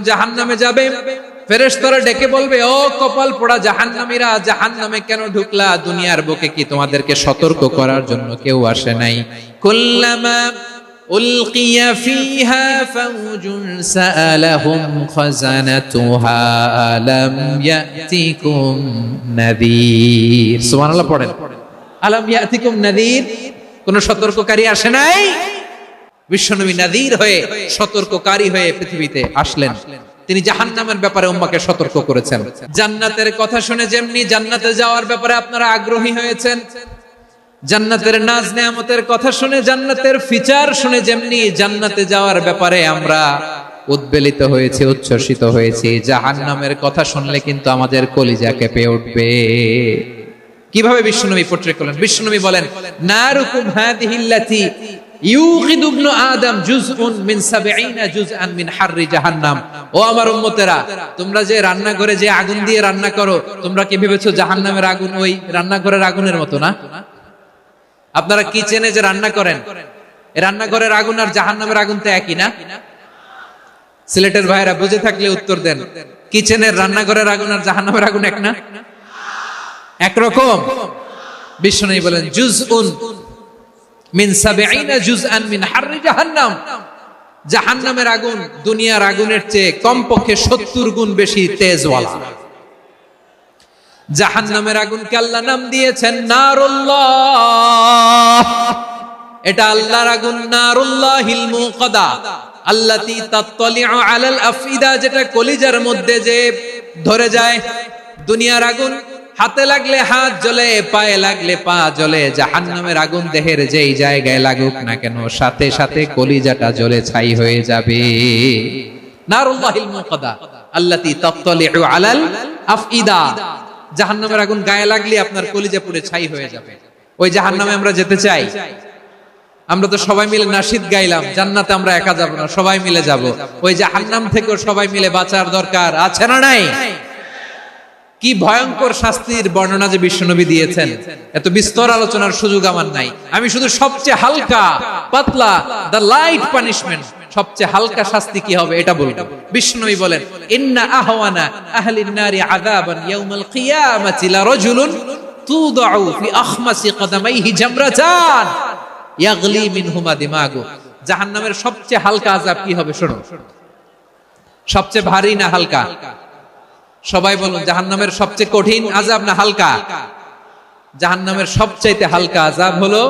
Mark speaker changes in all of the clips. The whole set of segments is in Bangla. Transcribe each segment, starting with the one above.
Speaker 1: জাহান্নামে যাবে, ফেরেশতারা ডেকে বলবে, ও কপাল পোড়া জাহান্নামীরা, জাহান্নামে কেন ঢুকলা? দুনিয়ার বুকে কি তোমাদেরকে সতর্ক করার জন্য কেউ আসে নাই? কুল্লামা উলকিয়া ফিহা ফাউজুন সাআলাহুম খাযানাতুহা আলাম ইয়াতিকুম নাযীর। সুবহানাল্লাহ পড়েন। আলাম ইয়াতিকুম নাযীর, কোন সতর্ককারী আসে নাই? বিশ্বনবী নাযীর হয়ে, সতর্ককারী হয়ে পৃথিবীতে আসলেন। তিনি জাহান্নামের ব্যাপারে উম্মাহকে সতর্ক করেছেন। জান্নাতের কথা শুনে যেমনি জান্নাতে যাওয়ার ব্যাপারে আপনারা আগ্রহী হয়েছেন, জান্নাতের নাজ নেয়ামতের কথা শুনে, জান্নাতের ফিচার শুনে যেমনি জান্নাতে যাওয়ার ব্যাপারে আমরা উদ্বেলিত হয়েছি, উচ্ছ্বসিত হয়েছি, জাহান্নামের কথা শুনলে কিন্তু আমাদের কলিজা কেঁপে উঠবে। কিভাবে বিশ্বনবী পোট্রে করলেন? বিশ্বনবী বলেন, নারুকুম হাদিহিল্লাতি ইউকিদু ইবনু আদম জুজউন মিন ৭০ জুজআন মিন হাররি জাহান্নাম। ও আমার উম্মতেরা, তোমরা যে রান্নাঘরে যে আগুন দিয়ে রান্না করো, তোমরা কি ভেবেছো জাহান্নামের আগুন ওই রান্নাঘরের আগুনের মতো না? আপনারা কিচেনে যে রান্না করেন, রান্নাঘরের আগুন আর জাহান্নামের আগুন তো একই না? সিলেটের ভাইরা বুঝে থাকলে উত্তর দেন। কিচেনের রান্নাঘরের আগুন আর জাহান্নামের আগুন এক না? একরকম? বিশ্বনবী বলেন, জুজউন মিন ৭০ জুজআন মিন হাররি জাহান্নাম। জাহান্নামের আগুন দুনিয়ার আগুনের চেয়ে কমপক্ষে ৭০ গুণ বেশি তেজওয়ালা। জাহান্নামের আগুনকে আল্লাহ নাম দিয়েছেন নারুল্লাহ। এটা আল্লাহর আগুন, নারুল্লাহিল মুকাদা আল্লাতী তাত্তালিউ আলাল আফইদা, যেটা কলিজার মধ্যে যে ধরে যায়। দুনিয়ার আগুন হাতে লাগলে হাত জ্বলে, পায়ে লাগলে পা জ্বলে। জাহান্নামের আগুন দেহের যেই জায়গায় লাগুক না কেন, সাথে সাথে কলিজাটা জ্বলে ছাই হয়ে যাবে। নারুল্লাহিল মুকাদা আল্লাতী তাত্তালিউ আলাল আফইদা। জাহান্নামের আগুন গায়ে লাগলে আপনার কলিজা পুড়ে ছাই হয়ে যাবে। ওই জাহান্নামে আমরা যেতে চাই? আমরা তো সবাই মিলে নাশিদ গাইলাম, জান্নাতে আমরা একা যাব না, সবাই মিলে যাব। ওই জাহান্নাম থেকেও সবাই মিলে বাঁচার দরকার আছে না নাই? কি ভয়ঙ্কর শাস্তির বর্ণনা যে বিশ্বনবী দিয়েছেন, এত বিস্তর আলোচনার সুযোগ আমার নাই। আমি শুধু সবচেয়ে হালকা পাতলা, দ্য লাইট পানিশমেন্ট, সবচেয়ে হালকা শাস্তি কি হবে এটা বলবো। বিশ্বনবী বলেন, ইন্না আহওয়ানা আহলিন নারি আযাবান ইয়াউমাল কিয়ামাতি লা রাজুলুন তুদাউ ফি আখমাসি কদামাইহি জামরাতান ইয়াগলি মিনহুমা দিমাগু। জাহান্নামের সবচেয়ে হালকা আযাব কি হবে শোনো। সবচেয়ে ভারী না হালকা? সবাই বলুন, জাহান্নামের সবচেয়ে কঠিন আযাব না হালকা? জাহান্নামের সবচাইতে হালকা আযাব হলো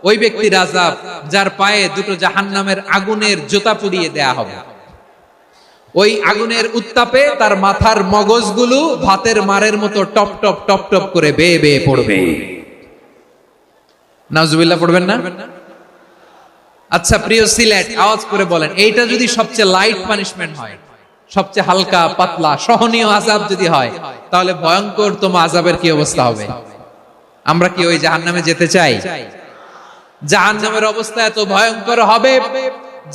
Speaker 1: ওই ব্যক্তির আযাব যার পায়ে দুটো জাহান্নামের আগুনের জুতা পুড়িয়ে দেয়া হবে। ওই আগুনের উত্তাপে তার মাথার মগজগুলো ভাতের মারের মতো টপ টপ টপ টপ করে বেয়ে বেয়ে পড়বে। নাউজুবিল্লাহ পড়বেন না? আচ্ছা প্রিয় সিলেট, আওয়াজ করে বলেন, এইটা যদি সবচেয়ে লাইট পানিশমেন্ট হয়, সবচেয়ে হালকা পাতলা সহনীয় আযাব যদি হয়, তাহলে ভয়ঙ্কর তম আযাবের কি অবস্থা হবে? আমরা কি ওই জাহান্নামে যেতে চাই? জাহান্নামের অবস্থা এত ভয়ঙ্কর হবে,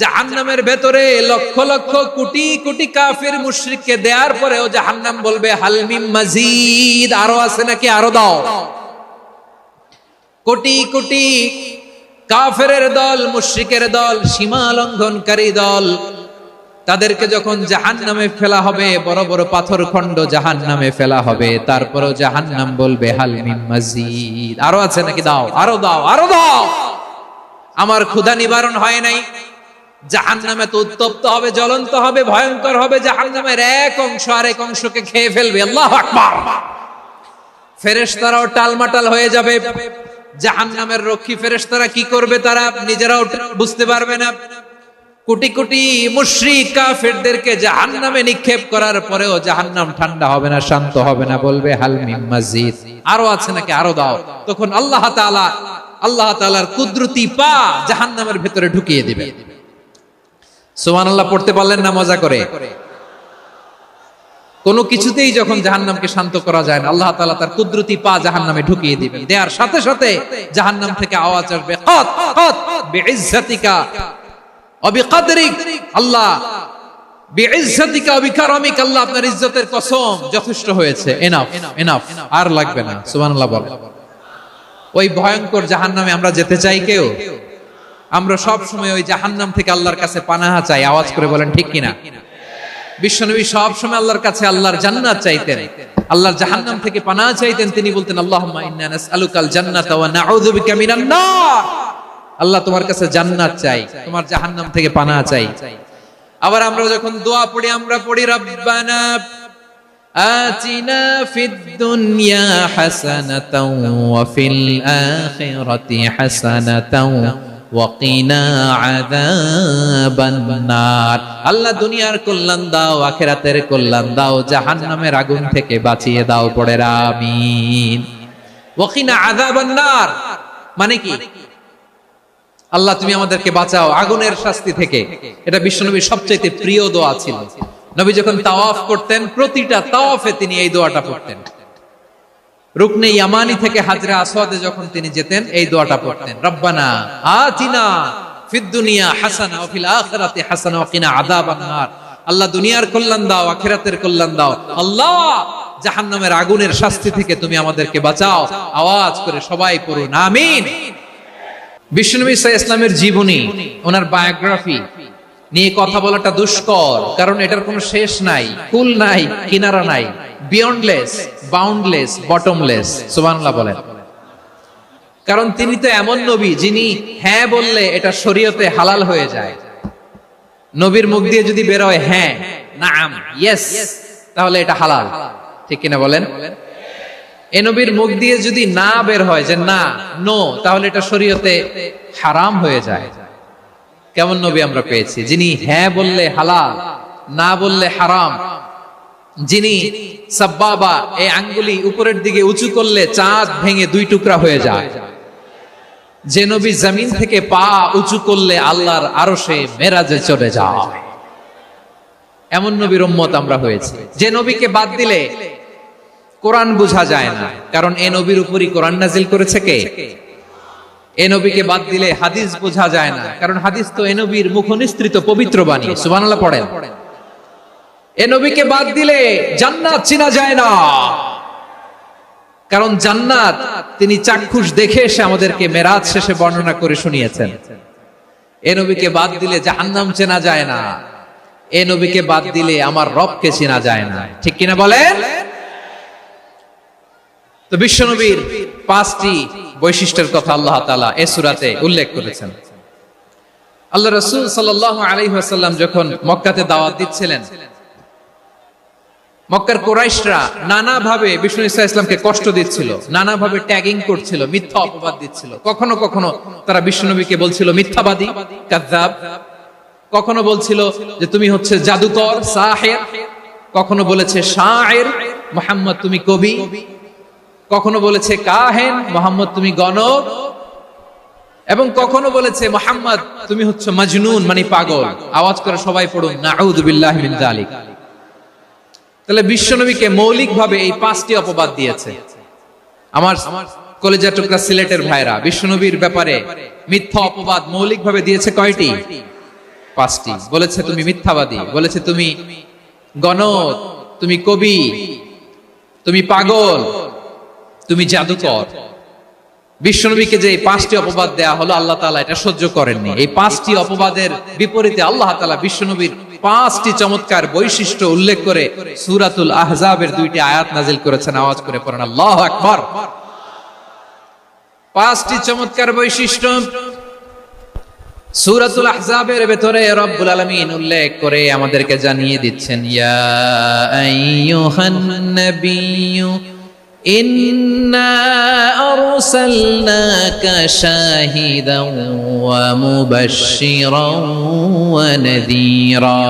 Speaker 1: জাহান্নামের ভেতরে লক্ষ লক্ষ কোটি কোটি কাফির মুশরিককে দেওয়ার পরেও জাহান্নাম বলবে, হাল মিন মাজিদ, আরো আছে নাকি, আরো দাও। কোটি কোটি কাফেরের দল, মুশরিকের দল, সীমা লঙ্ঘনকারী দল, তাদেরকে যখন জাহান্নামে ফেলা হবে, বড় বড় পাথর খণ্ড জাহান্নামে ফেলা হবে, তারপরেও জাহান্নাম বলবে, হাল মিন মাজিদ, আরো আছে নাকি, দাও, আরো দাও, আরো দাও। আমার ক্ষুধা নিবারণ হয় নাই। জাহান্নামে তো উত্তপ্ত হবে, জ্বলন্ত হবে, ভয়ঙ্কর হবে। জাহান্নামের এক অংশ আরেক অংশকে খেয়ে ফেলবে। আল্লাহু আকবার। ফেরেশতারাও টালমাটাল হয়ে যাবে। জাহান্নামের রক্ষী ফেরেশতারা কি করবে তারা নিজেরাও বুঝতে পারবে না। কোটি কোটি মুশরিক কাফেরদেরকে জাহান্নামে নিক্ষেপ করার পরেও জাহান্নাম ঠান্ডা হবে না, শান্ত হবে না, বলবে হাল মিন মাজিদ, আরো আছে নাকি, আরো দাও। তখন আল্লাহ তাআলার কুদরতি পা জাহান্নামের ভিতরে ঢুকিয়ে দিবে। সুবহানাল্লাহ পড়তে পারলেন না মজা করে? কোনো কিছুতেই যখন জাহান্নামকে শান্ত করা যায় না, আল্লাহ তাআলা তার কুদরতি পা জাহান্নামে ঢুকিয়ে দিবেন। দেওয়ার সাথে সাথে জাহান্নাম থেকে আওয়াজ আসবে, কাত কাত বিইজ্জাতিকা ওয়া বিকদরিক, আল্লাহ বিইজ্জাতিকা ওয়া বিকারামিক, আল্লাহ আপনার ইজ্জতের কসম, যথেষ্ট হয়েছে, এনাফ এনাফ, আর লাগবে না। সুবহানাল্লাহ বল। ওই ভয়ঙ্কর জাহান্নামে আমরা যেতে চাই কেউ? আমরা সব সময় ওই জাহান্নাম থেকে আল্লাহর কাছে পানাহা চাই। আওয়াজ করে বলেন ঠিক কিনা? বিশ্বনবী সব সময় আল্লাহর কাছে আল্লাহর জান্নাত চাইতেন, আল্লাহর জাহান্নাম থেকে পানাহ চাইতেন। তিনি বলতেন আল্লাহুম্মা ইন্না নাসআলুকাল জান্নাতা ওয়া নাউযু বিকা মিনান নার। আল্লাহ তোমার কাছে জান্নাত চাই, তোমার জাহান্নাম থেকে পানাহ চাই। আবার আমরা যখন দোয়া পড়ি আমরা পড়ি রব্বানা আতিনা ফিদ দুনিয়া হাসানাতাও ওয়া ফিল আখিরাতি হাসানাতাও ওয়া কিনা আযাবান নার। আল্লাহ দুনিয়ার কল্যাণ দাও, আখিরাতের কল্যাণ দাও, জাহান্নামের আগুন থেকে বাঁচিয়ে দাও। পড়ে আমিন। ওয়া কিনা আযাবান নার মানে কি? আল্লাহ তুমি আমাদেরকে বাঁচাও আগুনের শাস্তি থেকে। এটা বিশ্বনবীর সবচেয়ে প্রিয় দোয়া ছিল। নবী যখন তাওয়াফ করতেন প্রতিটা তাওয়াফে তিনি এই দোয়াটা পড়তেন। রুকনে ইয়ামানি থেকে হাজরে আসওয়াদে যখন তিনি যেতেন এই দোয়াটা পড়তেন, রব্বানা আতিনা ফিদ দুনিয়া হাসানা ওয়া ফিল আখিরাতি হাসানা ওয়া কিনা আযাবান নার। আল্লাহ দুনিয়ার কল্যাণ দাও, আখিরাতের কল্যাণ দাও। আল্লাহ জাহান্নামের আগুনের শাস্তি থেকে তুমি আমাদেরকে বাঁচাও। আওয়াজ করে সবাই পড়ুন আমিন। বিশ্বনবী সাল্লাল্লাহু আলাইহি ওয়াসাল্লামের জীবনী, ওনার বায়োগ্রাফি নিয়ে কথা বলাটা দুষ্কর, কারণ এটার কোনো শেষ নাই, কুল নাই, কিনারা নাই, বিয়ন্ডলেস, বাউন্ডলেস, বটমলেস। সুবহানাল্লাহ বলেন। কারণ তিনি তো এমন নবী যিনি হ্যাঁ বললে এটা শরীয়তে হালাল হয়ে যায়। নবীর মুখ দিয়ে যদি বের হয় হ্যাঁ, নাম, ইয়েস, তাহলে এটা হালাল। ঠিক কিনা বলেন? এ নবীর মুখ দিয়ে যদি না বের হয় যে না, নো, তাহলে এটা শরীয়তে হারাম হয়ে যায়। কেমন নবী আমরা পেয়েছি যিনি হ্যাঁ বললে হালাল, না বললে হারাম, যিনি সাব্বাবা এই আঙ্গুলি উপরের দিকে উঁচু করলে চাঁদ ভেঙে দুই টুকরা হয়ে যায়, যে নবী জমিন থেকে পা উঁচু করলে আল্লাহর আরশে মেরাজে চলে যায়, এমন নবীর উম্মত আমরা হয়েছি। যে নবীকে বাদ দিলে কোরআন বোঝা যায় না, কারণ এ নবীর উপরই কোরআন নাজিল করেছে কে? এ নবীকে বাদ দিলে হাদিস বোঝা যায় না, কারণ হাদিস তো এ নবীর মুখনিসৃত পবিত্র বাণী। সুবহানাল্লাহ পড়েন। এ নবীকে বাদ দিলে জান্নাত চিনা যায় না, কারণ জান্নাত তিনি চাক্ষুষ দেখে এসে আমাদেরকে মেরাজ শেষে বর্ণনা করে শুনিয়েছেন। এ নবীকে বাদ দিলে জাহান্নাম চেনা যায় না, এ নবীকে বাদ দিলে আমার রবকে চেনা যায় না। ঠিক কিনা বলেন? তো বিশ্বনবীর পাঁচটি বৈশিষ্ট্যের কথা আল্লাহ তাআলা এই সূরাতে উল্লেখ করেছেন। আল্লাহ রাসূল সাল্লাল্লাহু আলাইহি ওয়াসাল্লাম যখন মক্কাতে দাওয়াত দিচ্ছিলেন, মক্কার কুরাইশরা নানাভাবে বিষ্ণু ঈসা ইসলামকে কষ্ট দিচ্ছিল, নানাভাবে ট্যাগিং করছিল, মিথ্যা অপবাদ দিচ্ছিল। কখনো কখনো তারা বিশ্বনবীকে বলছিল মিথ্যাবাদী, কাযযাব। কখনো বলছিল যে তুমি হচ্ছে জাদুকর, সাহির। কখনো বলেছে শায়ের, মুহাম্মদ তুমি কবি। কখনো বলেছে কাহেন, মুহাম্মদ তুমি গণক। এবং কখনো বলেছে মুহাম্মদ তুমি হচ্ছে মাজনুন, মানে পাগল। আওয়াজ করে সবাই পড়ুন নাউযু বিল্লাহি মিন যালিক। তাহলে বিশ্বনবীকে মৌলিকভাবে এই পাঁচটি অপবাদ দিয়েছে। আমার কলেজের টুকরা সিলেটের ভাইরা, বিশ্বনবীর ব্যাপারে মিথ্যা অপবাদ মৌলিকভাবে দিয়েছে কয়টি? পাঁচটি। বলেছে তুমি মিথ্যাবাদী, বলেছে তুমি গণক, তুমি কবি, তুমি পাগল, তুমি জাদুকর। বিশ্বনবীকে যে এই পাঁচটি অপবাদ দেয়া হলো, আল্লাহ তাআলা এটা সহ্য করেননি। এই পাঁচটি অপবাদের বিপরীতে আল্লাহ তাআলা বিশ্বনবীর পাঁচটি চমৎকার বৈশিষ্ট্য উল্লেখ করে সূরাতুল আহজাবের দুইটি আয়াত নাজিল করেছেন। আওয়াজ করে পড়েন আল্লাহু আকবার। পাঁচটি চমৎকার বৈশিষ্ট্য সূরাতুল আহজাবের ভেতরে রব্বুল আলামিন উল্লেখ করে আমাদেরকে জানিয়ে দিচ্ছেন, ইয়া আইয়ুহান নাবিয়্যু ইন্না আরসালনাকা শাহিদান ওয়া মুবাশশিরান ওয়া নাযীরা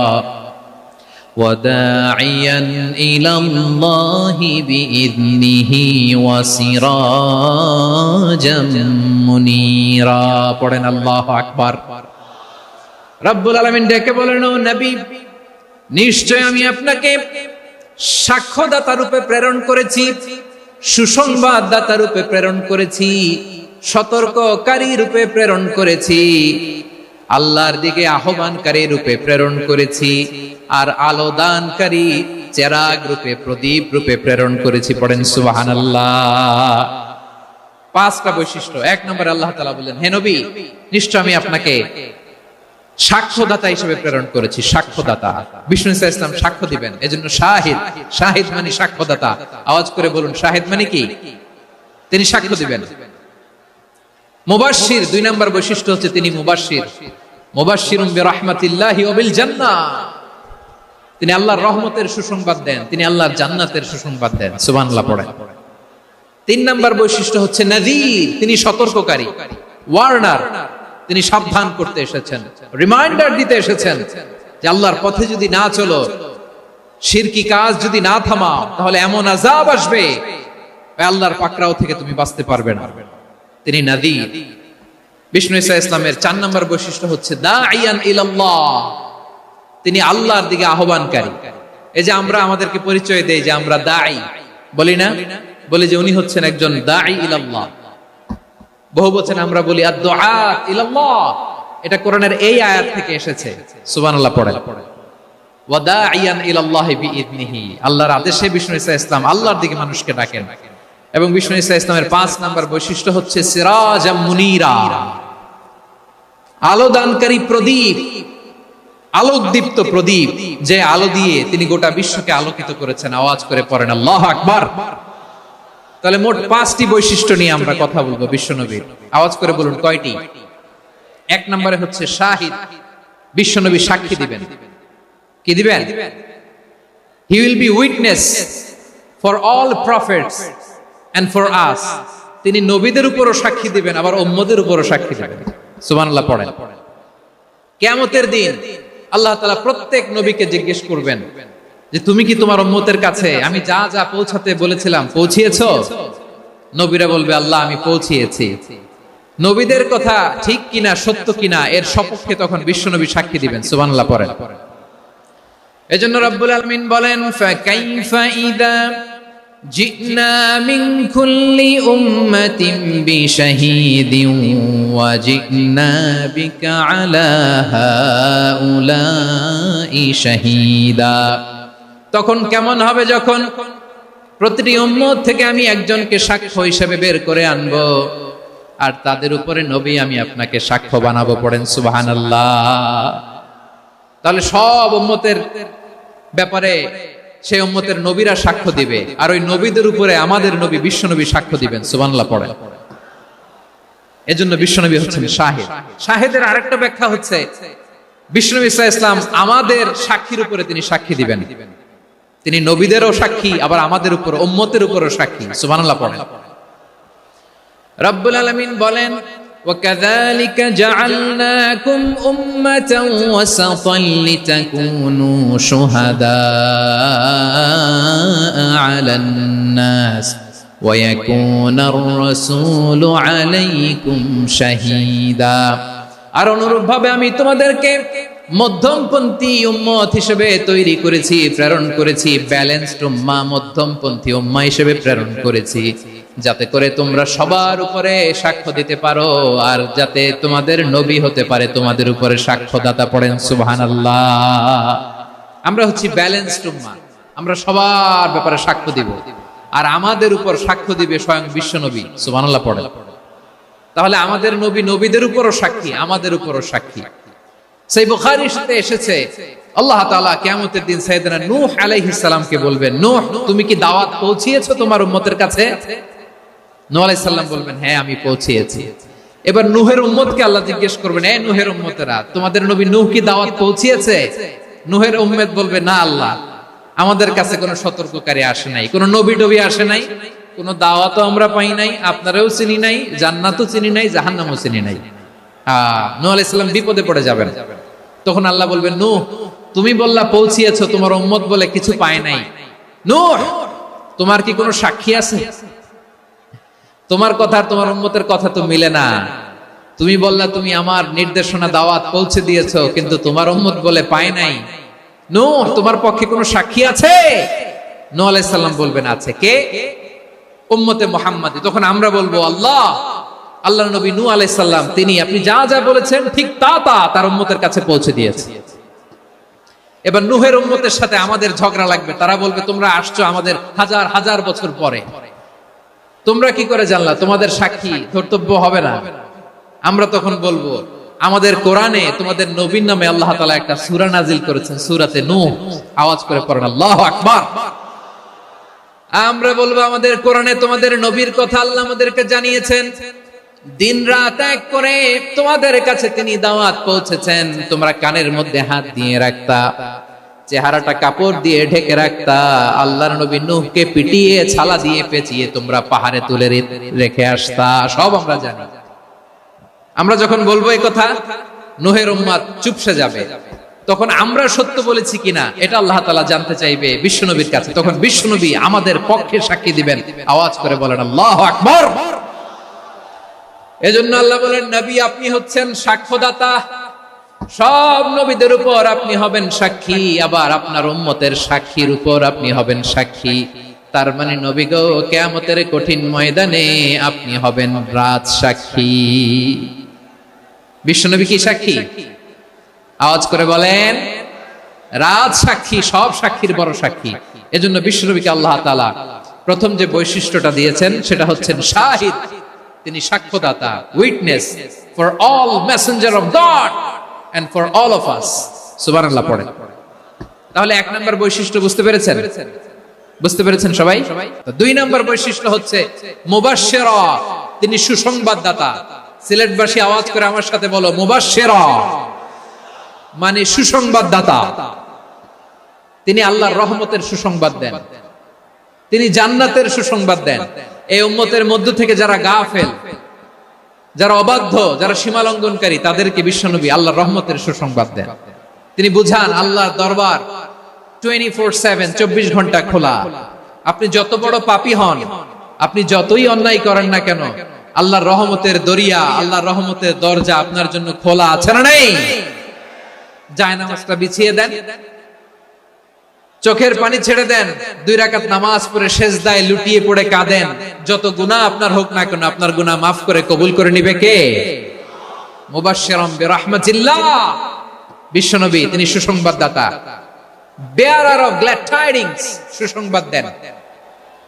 Speaker 1: ওয়া দাঈয়ান ইলাল্লাহি বিইذনিহি ওয়া সিরাজাম মুনীরা। পড়েন আল্লাহু আকবার। রব্বুল আলামিন ডেকে বলেন, ও নবী, নিশ্চয় আমি আপনাকে সাক্ষ্যদাতা রূপে প্রেরণ করেছি, সুসংবাদদাতা রূপে প্রেরণ করেছি, সতর্ককারী রূপে প্রেরণ করেছি, আল্লাহর দিকে আহ্বানকারী রূপে প্রেরণ করেছি, আর আলো দানকারী চেরাগ রূপে, প্রদীপ রূপে প্রেরণ করেছি। পড়েন সুবহানাল্লাহ। পাঁচটা বৈশিষ্ট্য। এক নম্বরে আল্লাহ তাআলা বলেন, হে নবী, নিশ্চয় আমি আপনাকে সাক্ষ্যদাতা হিসেবে প্রেরণ করেছি। সাক্ষ্যদাতা, বিষ্ণু ইসা ইসলাম সাক্ষ্য দিবেন, এজন্য শাহিদ। শাহিদ মানে সাক্ষ্যদাতা। আওয়াজ করে বলুন, শাহিদ মানে কি? তিনি সাক্ষ্য দিবেন। মুবাশশির, 2 নম্বর বৈশিষ্ট্য হচ্ছে তিনি মুবাশশির। মুবাশশিরুম বিরাহমাতিল্লাহি ওয়া বিল জান্নাহ, তিনি আল্লাহর রহমতের সুসংবাদ দেন, তিনি আল্লাহর জান্নাতের সুসংবাদ দেন। সুবহানাল্লাহ পড়েন। 3 নম্বর বৈশিষ্ট্য হচ্ছে নাযীর, তিনি সতর্ককারী, ওয়ার্নার, তিনি সাবধান করতে এসেছেন, রিমাইন্ডার দিতে এসেছেন যে আল্লাহর পথে যদি না চলো, শিরকি কাজ যদি না থামাও, তাহলে এমন আযাব আসবে আল্লাহর পাকড়াও থেকে তুমি বাঁচতে পারবে না। তিনি নাযীর। বিষ্ণু ইসা ইসলামের 4 নম্বর বৈশিষ্ট্য হচ্ছে দাঈয়ান ইলাল্লাহ, তিনি আল্লাহর দিকে আহ্বানকারী। এই যে আমরা আমাদেরকে পরিচয় দেই যে আমরা দাঈ, বলি না? বলি যে উনি হচ্ছেন একজন দাঈ ইলাল্লাহ। বহু বচন আমরা বলি আদ-দুআত ইলাল্লাহ, এটা কোরআনের এই আয়াত থেকে এসেছে। সুবহানাল্লাহ পড়েন। ওয়া দাঈয়ান ইলাল্লাহি বিইذনিহি, আল্লাহর আদেশে বিষ্ণু ইসা ইসলাম আল্লাহর দিকে মানুষকে ডাকেন। এবং বিষ্ণু ইসা ইসলামের 5 নম্বর বৈশিষ্ট্য হচ্ছে সিরাজাম মুনীরা, আলো দানকারী প্রদীপ, আলোকদীপ্ত প্রদীপ, যে আলো দিয়ে তিনি গোটা বিশ্বকে আলোকিত করেছেন। আওয়াজ করে পড়েন আল্লাহু আকবার। তাহলে মোট 5টি বৈশিষ্ট্য নিয়ে আমরা কথা বলবো বিশ্বনবীর। আওয়াজ করে বলুন কয়টি? 1 নম্বরে হচ্ছে শাহিদ, বিশ্বনবী সাক্ষী দিবেন। কি দিবেন? He will be witness for all prophets and for us, তিনি নবীদের উপরও সাক্ষী দিবেন, আবার উম্মতের উপরও সাক্ষী দিবেন। সুবহানাল্লাহ পড়েন। কিয়ামতের দিন আল্লাহ তাআলা প্রত্যেক নবীকে জিজ্ঞেস করবেন যে তুমি কি তোমার উম্মতের কাছে আমি যা যা পৌঁছাতে বলেছিলাম পৌঁছিয়েছো? নবীরা বলবে আল্লাহ আমি পৌঁছিয়েছি। নবীদের কথা ঠিক কিনা, সত্য কিনা, এর সপক্ষে তখন বিশ্বনবী সাক্ষী দিবেন। সুবহানাল্লাহ পড়েন। এজন্য রব্বুল আলামিন বলেন ফাকাইফা ইযা জিনা মিন কুল্লি উম্মাতিন বিশাহীদিন ওয়া জিনা বিকা আলা হাউলাই শাহীদা, তখন কেমন হবে যখন প্রতিটি উম্মত থেকে আমি একজনকে সাক্ষ্য হিসেবে বের করে আনবো, আর তাদের উপরে নবী আমি আপনাকে সাক্ষ্য বানাবো। পড়েন সুবহানাল্লাহ। তাহলে সব উম্মতের ব্যাপারে সেই উম্মতের নবীরা সাক্ষ্য দিবে, আর ওই নবীদের উপরে আমাদের নবী বিশ্বনবী সাক্ষ্য দিবেন। সুবহানাল্লাহ পড়েন। এজন্য বিশ্বনবী হচ্ছেন শাহিদ। শাহিদের আরেকটা ব্যাখ্যা হচ্ছে বিশ্বনবী সাল্লাল্লাহু আলাইহি ওয়াসাল্লাম আমাদের সাক্ষীর উপরে তিনি সাক্ষী দিবেন। তিনি নবীদেরও সাক্ষী, আবার আমাদের উপর উম্মতের উপরও সাক্ষী। সুবহানাল্লাহ পড়েন। রব্বুল আলামিন বলেন وَكَذَلِكَ جَعَلْنَاكُمْ أُمَّةً وَسَطًا لِتَكُونُوا شُهَدَاءَ عَلَى النَّاسِ وَيَكُونَ الرَّسُولُ عَلَيْكُمْ شَهِيدًا। আর অনুরূপভাবে আমি তোমাদেরকে মধ্যমপন্থী উম্মত হিসেবে তৈরি করেছি, প্রেরণ করেছি। ব্যালেন্সড উম্মাহ, মধ্যমপন্থী উম্মাহ হিসেবে প্রেরণ করেছি, যাতে করে তোমরা সবার উপরে সাক্ষ্য দিতে পারো, আর যাতে তোমাদের নবী হতে পারে তোমাদের উপরে সাক্ষ্যদাতা। পড়েন সুবহানাল্লাহ। আমরা হচ্ছি ব্যালেন্সড উম্মাহ, আমরা সবার ব্যাপারে সাক্ষ্য দিব, আর আমাদের উপর সাক্ষ্য দিবে স্বয়ং বিশ্বনবী। সুবহানাল্লাহ পড়েন। তাহলে আমাদের নবী নবীদের উপরও সাক্ষী, আমাদের উপরও সাক্ষী। সেই বুখারীর সাথে এসেছে আল্লাহ তাআলা কিয়ামতের দিন সাইয়েদনা নূহ আলাইহিস সালামকে বলবেন, নূহ তুমি কি দাওয়াত পৌঁছিয়েছো তোমার উম্মতের কাছে? নূহ আলাইহিস সালাম বলবেন হ্যাঁ আমি পৌঁছিয়েছি। এবার নূহের উম্মতকে আল্লাহ জিজ্ঞেস করবেন, এই নূহের উম্মতেরা তোমাদের নবী নূহ কি দাওয়াত পৌঁছিয়েছে? নূহের উম্মত বলবে না আল্লাহ, আমাদের কাছে কোনো সতর্ককারী আসে নাই, কোনো নবী টবি আসে নাই, কোনো দাওয়াতও আমরা পাই নাই, আপনারাও চিনি নাই, জান্নাতও চিনি নাই, জাহান্নামও চিনি নাই। নূহ আলাইহিস সালাম বিপদে পড়ে যাবেন। তখন আল্লাহ বলবেন নূহ তুমি বললা পৌঁছিয়েছো, তোমার উম্মত বলে কিছু পায় নাই। নূহ তোমার কি কোনো সাক্ষী আছে? তোমার কথা আর তোমার উম্মতের কথা তো মিলে না। তুমি বললা তুমি আমার নির্দেশনা দাওয়াত পৌঁছে দিয়েছো, কিন্তু তোমার উম্মত বলে পায় নাই। নূহ তোমার পক্ষে কোনো সাক্ষী আছে? নূহ আলাইহিস সালাম বলবেন আছে। কে? উম্মতে মুহাম্মাদী। তখন আমরা বলবো আল্লাহ, আল্লাহর নবী নূহ আলাইহিস সালাম তিনি আপনি যা যা বলেছেন ঠিক তা তা তার উম্মতের কাছে পৌঁছে দিয়েছে। এবার নূহের উম্মতের সাথে আমাদের ঝগড়া লাগবে। তারা বলবে তোমরা আসছো আমাদের হাজার হাজার বছর পরে, তোমরা কি করে জানলা? তোমাদের সাক্ষী ধর্তব্য হবে না। আমরা তখন বলবো আমাদের কোরআনে তোমাদের নবীর নামে আল্লাহ তাআলা একটা সূরা নাজিল করেছেন, সূরাতে নূহ। আওয়াজ করে পড়েন আল্লাহু আকবার। আমরা বলবো আমাদের কোরআনে তোমাদের নবীর কথা আল্লাহ আমাদেরকে জানিয়েছেন, দিন রাত এক করে তোমাদের কাছে তিনি দাওয়াত পৌঁছেছেন। তোমরা কানের মধ্যে হাত দিয়ে রাখতা, চেহারাটা কাপড় দিয়ে ঢেকে রাখতা, আল্লাহর নবী নূহকে পিটিয়ে ছালা দিয়ে পেঁচিয়ে তোমরা পাহাড়ে তুলে রেখে আসতা, সব আমরা জানি। আমরা যখন বলবো এই কথা, নূহের উম্মত চুপসে যাবে। তখন আমরা সত্য বলেছি কিনা এটা আল্লাহ তাআলা জানতে চাইবে বিশ্বনবীর কাছে। তখন বিশ্বনবী আমাদের পক্ষে সাক্ষী দিবেন। আওয়াজ করে বলেন আল্লাহু আকবার। এজন্য আল্লাহ বলেন, নবী আপনি হচ্ছেন সাক্ষ্যদাতা, সব নবীদের উপর আপনি হবেন সাক্ষী, আবার আপনার উম্মতের সাক্ষীর উপর আপনি হবেন সাক্ষী। তার মানে নবী গো, কিয়ামতের কঠিন ময়দানে আপনি হবেন রাজ সাক্ষী। বিশ্বনবী কি সাক্ষী? আওয়াজ করে বলেন, রাজ সাক্ষী, সব সাক্ষীর বড় সাক্ষী। এজন্য বিশ্বনবীকে আল্লাহ তাআলা প্রথম যে বৈশিষ্ট্যটা দিয়েছেন সেটা হচ্ছেন শাহিদ। তিনি সাক্ষ্যদাতা, witness for all messenger of God and for all of us. সুবহানাল্লাহ পড়েন। তাহলে এক নম্বর বৈশিষ্ট্য বুঝতে পেরেছেন? বুঝতে পেরেছেন সবাই? দুই নম্বর বৈশিষ্ট্য হচ্ছে মুবাশশিরা, তিনি সুসংবাদদাতা। সিলেটবাসী আওয়াজ করে আমার সাথে বলো, মুবাশশিরা মানে সুসংবাদদাতা। তিনি আল্লাহর রহমতের সুসংবাদ দেন, তিনি জান্নাতের সুসংবাদ দেন। এই উম্মতের মধ্য থেকে যারা গাফেল, যারা অবাধ্য, যারা সীমালঙ্ঘনকারী, তাদেরকে বিশ্বনবী আল্লাহর রহমতের সুসংবাদ দেন। তিনি বুঝান আল্লাহর দরবার 24/7, 24 ঘন্টা খোলা। আপনি যত বড় পাপী হন, আপনি যতই অন্যায় করেন না কেন, আল্লাহর রহমতের দরিয়া, আল্লাহর রহমতের দরজা আপনার জন্য খোলা আছে না নেই? জায়নামাজটা বিছিয়ে দেন, চোখের পানি ছেড়ে দেন, 2 রাকাত নামাজ পড়ে সেজদায় লুটিয়ে পড়ে কাঁদেন। যত গুনাহ আপনার হোক না কেন, আপনার গুনাহ মাফ করে কবুল করে নিবে কে? মুবাশশিরাম বিরাহমাতিল্লাহ। বিশ্বনবী তিনি সুসংবাদদাতা, বেয়ারার অফ গ্ল্যাড টাইডিংস, সুসংবাদ দেন।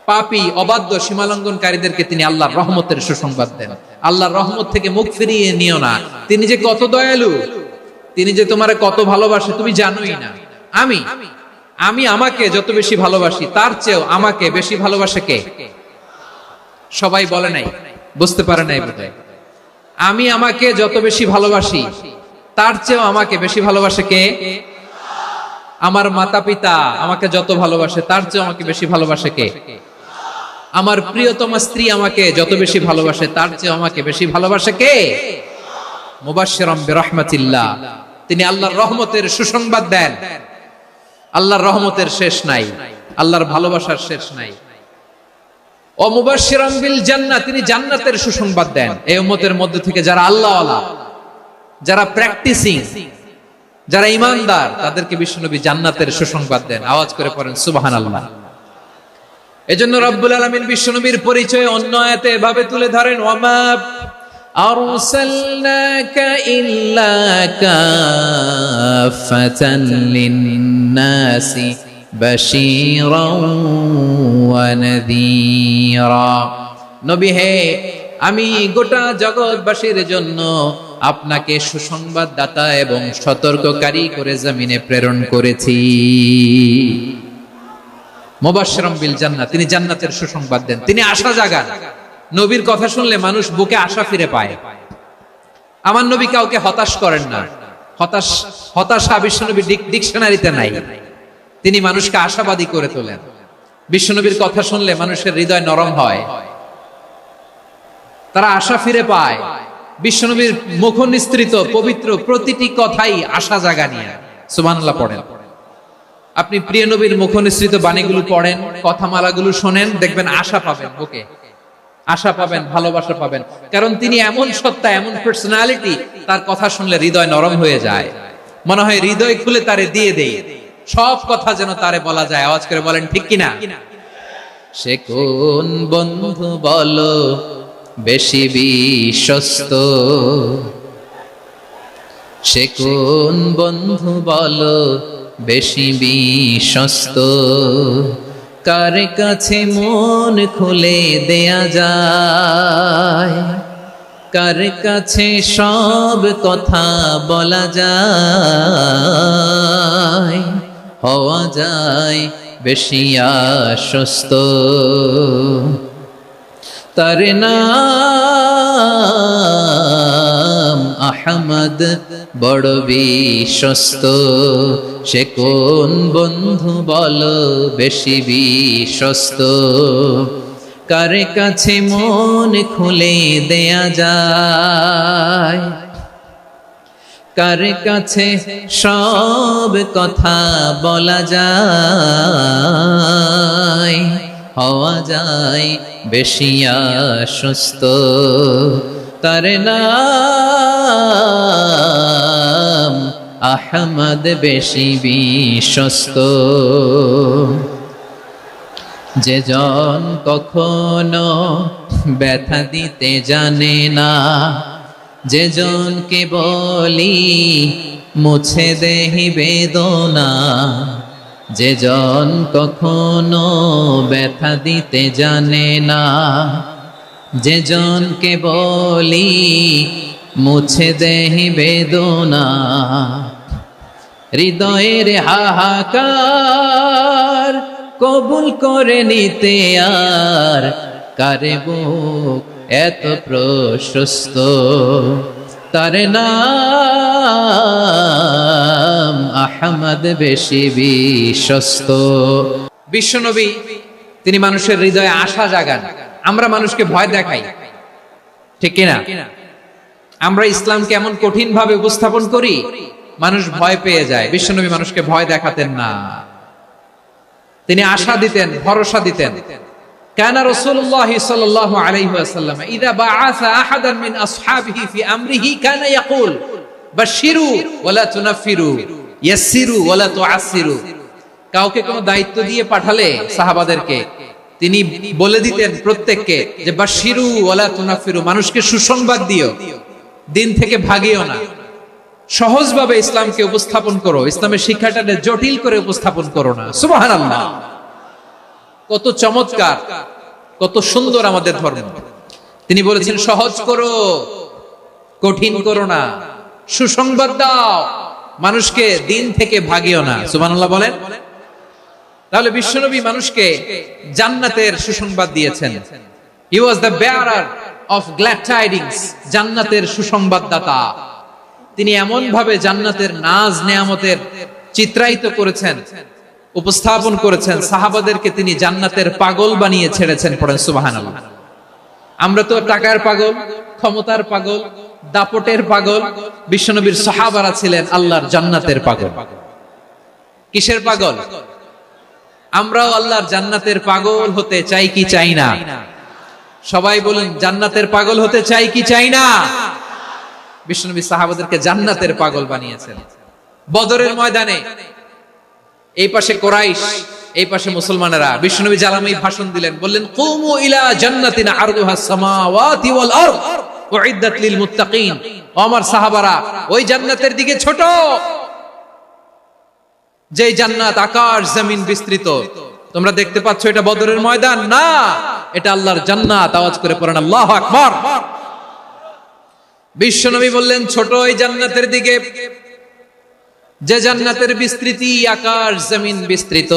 Speaker 1: পাপী, অবাধ্য, সীমালঙ্ঘনকারীদেরকে তিনি আল্লাহর রহমতের সুসংবাদ দেন। আল্লাহর রহমত থেকে মুখ ফিরিয়ে নিও না। তিনি যে কত দয়ালু, তিনি যে তোমারে কত ভালোবাসে তুমি জানোই না। আমি আমাকে যত বেশি ভালোবাসি, তার চেয়েও আমাকে বেশি ভালোবাসে কে? সবাই বলে নাই, বুঝতে পারে নাই বোধহয়। আমি আমাকে যত বেশি ভালোবাসি, তার চেয়েও আমাকে বেশি ভালোবাসে কে? আমার মাতা পিতা আমাকে যত ভালোবাসে, তার চেয়েও আমাকে বেশি ভালোবাসে কে? আমার প্রিয়তমা স্ত্রী আমাকে যত বেশি ভালোবাসে, তার চেয়েও আমাকে বেশি ভালোবাসে কে? মুবাশশিরাম বিরাহমাতিল্লাহ, তিনি আল্লাহর রহমতের সুসংবাদ দেন। আল্লাহর রহমতের শেষ নাই, আল্লাহর ভালোবাসার শেষ নাই। ও মুবাশশিরাম বিল জান্নাহ, তিনি জান্নাতের সুসংবাদ দেন। এই উম্মতের মধ্যে থেকে যারা আল্লাহওয়ালা, যারা প্র্যাকটিসিং, যারা ঈমানদার, তাদেরকে বিশ্বনবী জান্নাতের সুসংবাদ দেন। আওয়াজ করে পড়েন সুবহানাল্লাহ। এজন্য রব্বুল আলামিন বিশ্বনবীর পরিচয় অন্য আয়াতে এভাবে তুলে ধরেন, ওয়ামা আরসালনাকা ইল্লা কাফাতান লিন-নাসি বাশীরাও ওয়া নাযীরা। নবী হে, আমি গোটা জগৎবাসীর জন্য আপনাকে সুসংবাদদাতা এবং সতর্ককারী করে জমিনে প্রেরণ করেছি। মুবাশশিরাম বিল জান্নাহ, তিনি জান্নাতের সুসংবাদ দেন, তিনি আশা জাগান। নবীর কথা শুনলে মানুষ বুকে আশা ফিরে পায়। আমার নবী কাউকে হতাশ করেন না। হতাশা বিশ্বনবী ডিকশনারিতে নাই। তিনি মানুষকে আশাবাদী করে তোলেন। বিশ্বনবীর কথা শুনলে মানুষের হৃদয় নরম হয়, তারা আশা ফিরে পায়। বিশ্বনবীর মুখ নিঃসৃত পবিত্র প্রতিটি কথাই আশা জাগানিয়া। সুবহানাল্লাহ পড়েন। আপনি প্রিয় নবীর মুখ নিঃসৃত বাণীগুলো পড়েন, কথামালাগুলো শোনেন, দেখবেন আশা পাবেন, বুকে আশা পাবেন, ভালোবাসা পাবেন। কারণ তিনি এমন সত্তা, এমন পার্সোনালিটি, তার কথা শুনলে হৃদয় নরম হয়ে যায়। মনে হয় হৃদয় খুলে তারে দিয়ে দেই, সব কথা যেন তারে বলা যায়। আওয়াজ করে বলেন ঠিক কিনা? সে কোন বন্ধু বলো বেশি বিশ্বস্ত, সে কোন বন্ধু বলো বেশি বিশ্বস্ত, কার কাছে মন খুলে দেয়া যায়। কার কাছে সব কথা বলা যায়, হওয়া যায় বেশি আশ্বস্ত। তার নাম আহমদ, বড় বিশ্বস্ত। সে কোন বন্ধু বলো বেশি বিশ্বস্ত? কার কাছে মন খুলে দেয়া যায়, কার কাছে সব কথা বলা যায়, হওয়া যায় বেশি আশ্বস্ত। তার নাম আহমদ, বেশি বিশ্বস্ত। যে জন কখনো ব্যথা দিতে জানে না, যে জনকে বলি মুছে দেহি বেদনা, যে জন কখনো ব্যথা দিতে জানে না, যে জনকে বলি মুছে দেহি বেদনা, হৃদয়ের হাহাকার কবুল করে নিতে আর কারে বুক এত প্রশস্ত। তার নাম আহমদ, বেশি বিশ্বস্ত। বিশ্বনবী তিনি মানুষের হৃদয়ে আশা জাগান। আমরা মানুষকে ভয় দেখাই, ঠিক কিনা? আমরা ইসলামকে এমন কঠিন ভাবে উপস্থাপন করি, মানুষ ভয় পেয়ে যায়। বিশ্বনবী মানুষকে ভয় দেখাতেন না, তিনি আশা দিতেন, ভরসা দিতেন। কানা রাসূলুল্লাহ সাল্লাল্লাহু আলাইহি ওয়াসাল্লাম ইযা বাআসা আহাদান মিন আসহাবিহি ফি আমরিহি কানা ইয়াকুল বাশশিরু ওয়া লা তুনাফিরু, ইয়াসসিরু ওয়া লা তুআসসিরু। কাউকে কোনো দায়িত্ব দিয়ে পাঠালে সাহাবাদেরকে তিনি বলে দিতেন প্রত্যেককে যে বাশশিরু ওয়া লা তুনাফিরু, মানুষকে সুসংবাদ দিও, দিন থেকে ভাগিও না। সহজভাবে ইসলামকে উপস্থাপন করো, ইসলামের শিক্ষাটাকে জটিল করে উপস্থাপন করো না। সুবহানাল্লাহ, কত চমৎকার, কত সুন্দর আমাদের ধর্ম। তিনি বলেছেন সহজ করো, কঠিন করো না, সুসংবাদ দাও, মানুষকে দিন থেকে ভাগিও না। সুবহানাল্লাহ বলেন। তাহলে বিশ্বনবী মানুষকে জান্নাতের সুসংবাদ দিয়েছেন। He was the bearer of glad tidings, জান্নাতের সুসংবাদদাতা। তিনি এমন ভাবে জান্নাতের নাজ নেয়ামতের চিত্রায়িত করেছেন, উপস্থাপন করেছেন, সাহাবাদেরকে তিনি জান্নাতের পাগল বানিয়ে ছেড়েছেন। পড়েন সুবহানাল্লাহ। আমরা তো টাকার পাগল, ক্ষমতার পাগল, দাপটের পাগল। বিশ্বনবীর সাহাবারা ছিলেন আল্লাহর জান্নাতের পাগল। কিসের পাগল? আমরাও আল্লাহর জান্নাতের পাগল হতে চাই কি চাই না? সবাই বলেন, জান্নাতের পাগল হতে চাই কি চাই না? বিশ্বনবী সাহাবাদেরকে জান্নাতের পাগল বানিয়েছেন। বদরের ময়দানে এই পাশে কোরাইশ, এই পাশে মুসলমানেরা। বিশ্বনবী জালামি ভাষণ দিলেন, বললেন কুমু ইলা জান্নাতিন আরদুহাস সামাওয়াতি ওয়াল আরদ উইদ্দাত লিল মুত্তাকিন। ও আমার সাহাবারা, ওই জান্নাতের দিকে ছোট, যে জান্নাত আকাশ জমিন বিস্তৃত। তোমরা দেখতে পাচ্ছ এটা বদরের ময়দান না, এটা আল্লাহর জান্নাত। আওয়াজ করে পড়েন আল্লাহু আকবার। বিশ্বনবী বললেন ছোট ওই জান্নাতের দিকে, যে জান্নাতের বিস্তৃতি আকাশ জমিন বিস্তৃত।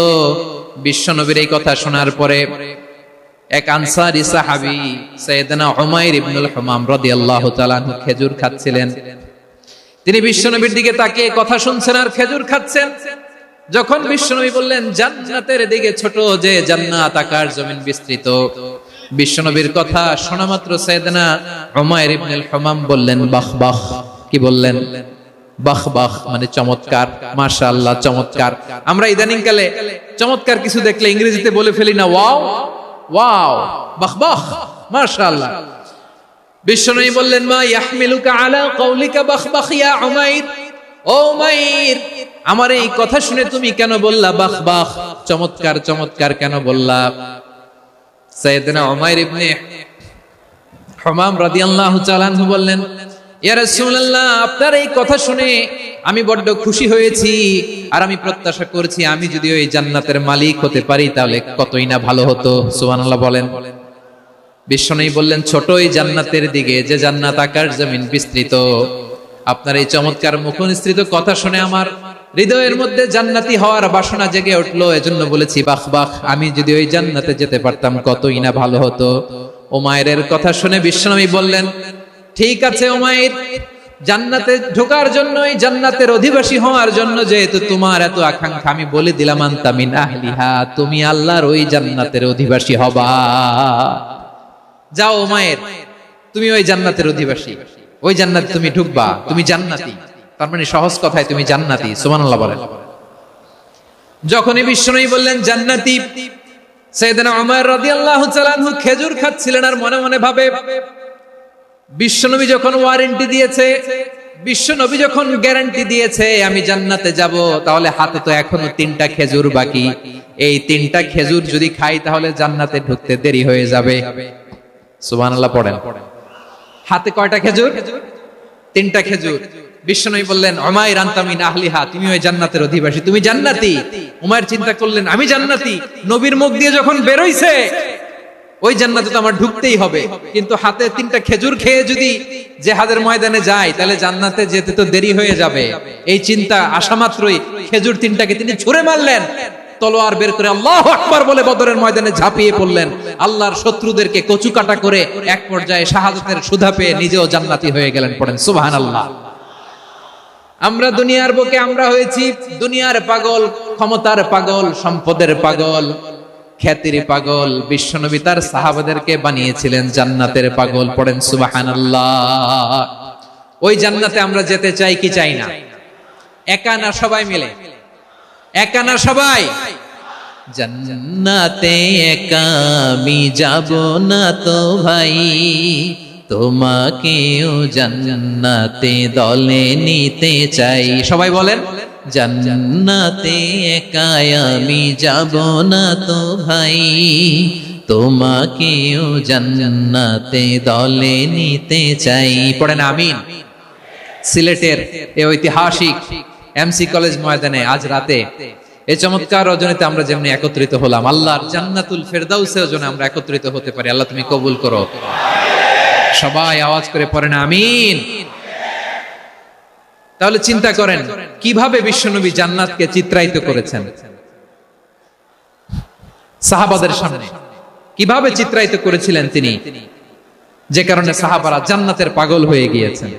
Speaker 1: বিশ্বনবীর এই কথা শোনার পরে এক আনসারী সাহাবী সাইয়েদনা উমাইর ইবনুল হুমাম রাদিয়াল্লাহু তাআলা আনহু খেজুর খাচ্ছিলেন। তিনি বিশ্বনবীর দিকে তাকিয়ে কথা শুনছেন আর খেজুর খাচ্ছেন। যখন বিশ্বনবী বললেন জান্নাতের দিকে ছোট, যে জান্নাত আকাশ জমিন বিস্তৃত, বিশ্বনবীর কথা শোনা মাত্র সাইয়েদনা উমাইর ইবনুল হুমাম বললেন বাহ বাহ। কি বললেন? বাহ বাহ মানে চমৎকার, মাশাআল্লাহ চমৎকার। আমরা ইদানিং কালে চমৎকার কিছু দেখলে ইংরেজিতে বলে ফেলি না ওয়াও ওয়াও, বাহ বাহ, মাশাআল্লাহ। বিশ্বনবী বললেন মা ইয়াহমিলুকা আলা কওলিকা বাহ বাহ ইয়া উমাইর। ও উমাইর, আমার এই কথা শুনে তুমি কেন বললা বাহ বাহ, চমৎকার চমৎকার কেন বললা? সাইয়েদনা উমাইর ইবনে হুমাম রাদিয়াল্লাহু তাআলা আনহু বললেন, ইয়া রাসূলুল্লাহ, আপনার এই কথা শুনে আমি বড্ড খুশি হয়েছি, আর আমি প্রত্যাশা করছি আমি যদি ওই জান্নাতের মালিক হতে পারি তাহলে কতই না ভালো হতো। সুবহানাল্লাহ বলেন। বিশ্বনবী বললেন, ছোট এই জান্নাতের দিকে, যে জান্নাত আকাশ জমিন বিস্তৃত। আপনার এই চমৎকার মুখনিসৃত কথা শুনে আমার হৃদয়ের মধ্যে জান্নাতি হওয়ার বাসনা জেগে উঠলো। এজন্য বলেছি, বাহ বাহ, আমি যদি ওই জান্নাতে যেতে পারতাম কতই না ভালো হতো। উমাইরের কথা শুনে বিশ্বনবী বললেন, ঠিক আছে উমাইর, জান্নাতে ঢোকার জন্য, এই জান্নাতের অধিবাসী হওয়ার জন্য যেহেতু তোমার এত আকাঙ্ক্ষা, আমি বলে দিলাম, আনতা মিন আহলিহা, তুমি আল্লাহর ওই জান্নাতের অধিবাসী হবা। যাও উমাইর, তুমি ওই জান্নাতের অধিবাসী, ওই জান্নাতে তুমি ঢুকবা, তুমি জান্নাতি। তার মানে সহজ কথায় তুমি জান্নাতি। সুবহানাল্লাহ বলেন। যখনই বিশ্বনবী বললেন জান্নাতি, সাইয়েদনা উমর রাদিয়াল্লাহু তাআলা আনহু খেজুর খাচ্ছিলেন আর মনে মনে ভাবে, বিশ্বনবী যখন ওয়ারেন্টি দিয়েছে, বিশ্বনবী যখন গ্যারান্টি দিয়েছে আমি জান্নাতে যাব, তাহলে হাতে তো এখনো 3টা খেজুর বাকি। এই 3টা খেজুর যদি খাই তাহলে জান্নাতে ঢুকতে দেরি হয়ে যাবে। সুবহানাল্লাহ পড়েন। হাতে কয়টা খেজুর? 3টা খেজুর। বিশ্বনবী বললেন, উমাইর আনতা মিন আহলিহা, তুমি ওই জান্নাতের অধিবাসী, তুমি জান্নাতি। উমাইর চিন্তা করলেন, আমি জান্নাতি, নবীর মুখ দিয়ে যখন বের হইছে ওই জান্নাতে তো আমার ঢুকতেই হবে, কিন্তু হাতে 3টা খেজুর খেয়ে যদি জিহাদের ময়দানে যাই তাহলে জান্নাতে যেতে তো দেরি হয়ে যাবে। এই চিন্তা আসা মাত্রই খেজুর 3টাকে তিনি ছুঁড়ে মারলেন, তলোয়ার বের করে আল্লাহু আকবার বলে বদরের ময়দানে ঝাঁপিয়ে পড়লেন। আল্লাহর শত্রুদেরকে কচুকাটা করে এক পর্যায়ে শাহাদাতের সুধা পেয়ে নিজেও জান্নাতি হয়ে গেলেন। পড়েন সুবহানাল্লাহ। আমরা দুনিয়ার বুকে আমরা হয়েছি দুনিয়ার পাগল, ক্ষমতার পাগল, সম্পদের পাগল, খ্যাতির পাগল। বিশ্বনবী তার সাহাবাদেরকে বানিয়েছিলেন জান্নাতের পাগল। পড়েন সুবহানাল্লাহ। ওই জান্নাতে আমরা যেতে চাই কি চাই না? একা না সবাই মিলে? একা না সবাই? জান্নাতে একা আমি যাব না তো ভাই, তোমাকেও জান্নাতে দলে নিতে চাই। সবাই বলেন, জান্নাতে একা আমি যাব না তো ভাই, তোমাকেও জান্নাতে দলে নিতে চাই। পড়েন আমিন। সিলেটের এই ঐতিহাসিক এমসি কলেজ ময়দানে আজ রাতে এই চমৎকার রজনীতে আমরা যেমনি একত্রিত হলাম, আল্লাহর জান্নাতুল ফেরদাউসেও যেন আমরা একত্রিত হতে পারি। আল্লাহ তুমি কবুল করো। সবাই আওয়াজ করে পড়েন আমিন। তাহলে চিন্তা করেন কিভাবে বিশ্বনবী জান্নাতকে চিত্রায়িত করেছেন সাহাবাদের সামনে, কিভাবে চিত্রায়িত করেছিলেন তিনি, যে কারণে সাহাবারা জান্নাতের পাগল হয়ে গিয়েছেন।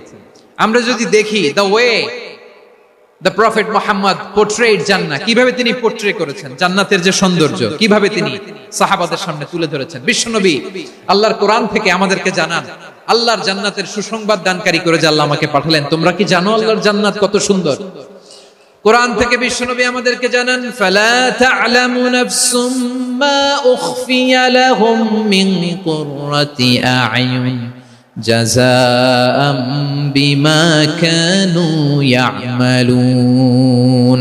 Speaker 1: আমরা যদি দেখি the way the prophet Muhammad পোর্ট্রেড জান্নাত, কিভাবে তিনি পোর্ট্রে করেছেন জান্নাতের যে সৌন্দর্য, কিভাবে তিনি সাহাবাদের সামনে তুলে ধরেছেন। বিশ্বনবী আল্লাহর কোরআন থেকে আমাদেরকে জানান, আল্লাহর জান্নাতের সুসংবাদ দানকারী করে যে আল্লাহ আমাকে পাঠালেন। তোমরা কি জানো আল্লাহর জান্নাত কত সুন্দর? কোরআন থেকে বিশ্বনবী আমাদেরকে জানান, ফালা তা'লামু নাফসুম মা উখফিয়া লাহুম মিন কুররাতি আ'য়ুন জাযাআম বিমা কানু ইয়া'মালুন।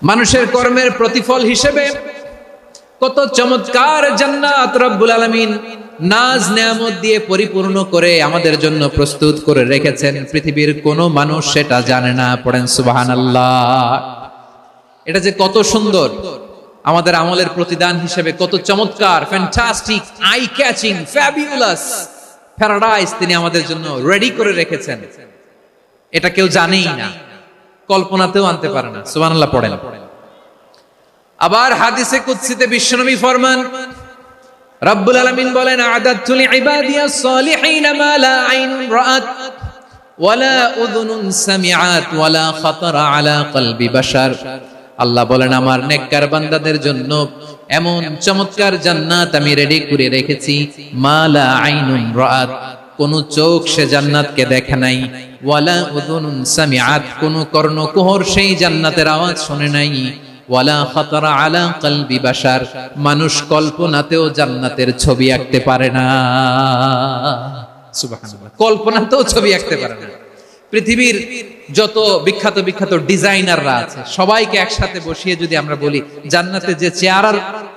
Speaker 1: মানুষের কর্মের প্রতিফল হিসেবে কত চমৎকার জান্নাত রব্বুল আলামিন নাজ নেয়ামত দিয়ে পরিপূর্ণ করে আমাদের জন্য প্রস্তুত করে রেখেছেন। পৃথিবীর কোন মানুষ সেটা জানে না। পড়েন সুবহানাল্লাহ। এটা যে কত সুন্দর, আমাদের আমলের প্রতিদান হিসেবে কত চমৎকার, fantastic, eye catching, fabulous paradise তিনি আমাদের জন্য রেডি করে রেখেছেন। এটা কেউ জানেই না, কল্পনাতেও আনতে পারে না। সুবহানাল্লাহ পড়েন। আবার হাদিসে কুদসিতে বিশ্বনবী ফরমান, রব্বুল আলামিন বলেন, আ'দাদতু লিইবাদিয়াস সালিহিন মা লা আইনুন রাআত ওয়ালা উযুনুন সামিআত ওয়ালা খাতারা আলা কলবি বাশার। আল্লাহ বলেন, আমার নেককার বান্দাদের জন্য এমন চমৎকার জান্নাত আমি রেডি করে রেখেছি, মা লা আইনুন রাআত, কোন চোখ সে জান্নাতকে দেখে নাই, ওয়ালা উযুনুন সামিআত, কোন কর্ণকুহর সেই জান্নাতের আওয়াজ শুনে নাই, ওয়ালা খাতারা আলা কলবি বাশার, মানুষ কল্পনাতেও জান্নাতের ছবি আঁকতে পারে না। সুবহানাল্লাহ, কল্পনাতেও ছবি আঁকতে পারে না। পৃথিবীর যত বিখ্যাত বিখ্যাত ডিজাইনাররা আছে সবাইকে একসাথে বসিয়ে যদি আমরা বলি জান্নাতে যে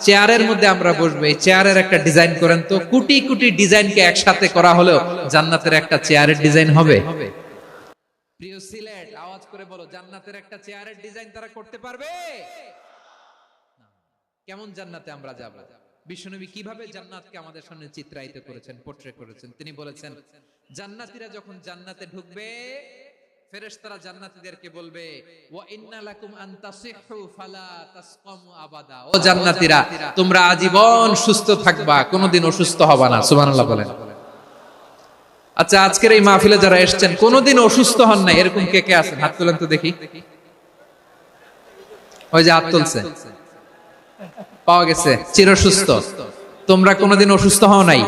Speaker 1: চেয়ারের মধ্যে আমরা বসবো, এই চেয়ারের একটা ডিজাইন করেন তো, কোটি কোটি ডিজাইনকে একসাথে করা হলেও জান্নাতের একটা চেয়ারের ডিজাইন হবে? প্রিয় সিলেট, আওয়াজ করে বলো, জান্নাতের একটা চেয়ারের ডিজাইন তারা করতে পারবে? কেমন জান্নাতে আমরা যাব? বিশ্বনবী কিভাবে জান্নাতকে আমাদের সামনে চিত্রায়িত করেছেন, পোর্ট্রে করেছেন। তিনি বলেছেন, জান্নাতীরা যখন জান্নাতে ঢুকবে, ফেরেশতারা জান্নাতীদেরকে বলবে, ওয়া ইন্না লাকুম আন তাসিহু ফালা তাসকামু আবাদা। ও জান্নাতীরা, তোমরা আজীবন সুস্থ থাকবা, কোনোদিন অসুস্থ হবা না। সুবহানাল্লাহ বলেন। আচ্ছা, আজকের এই মাহফিলে যারা এসেছেন কোনোদিন অসুস্থ হন না, এরকম কে কে আছেন? হাত তোলেন তো দেখি। ওই যে হাত তুলছে, পাওয়া গেছে, চির সুস্থ। তোমরা কোনোদিন অসুস্থ হও নাই?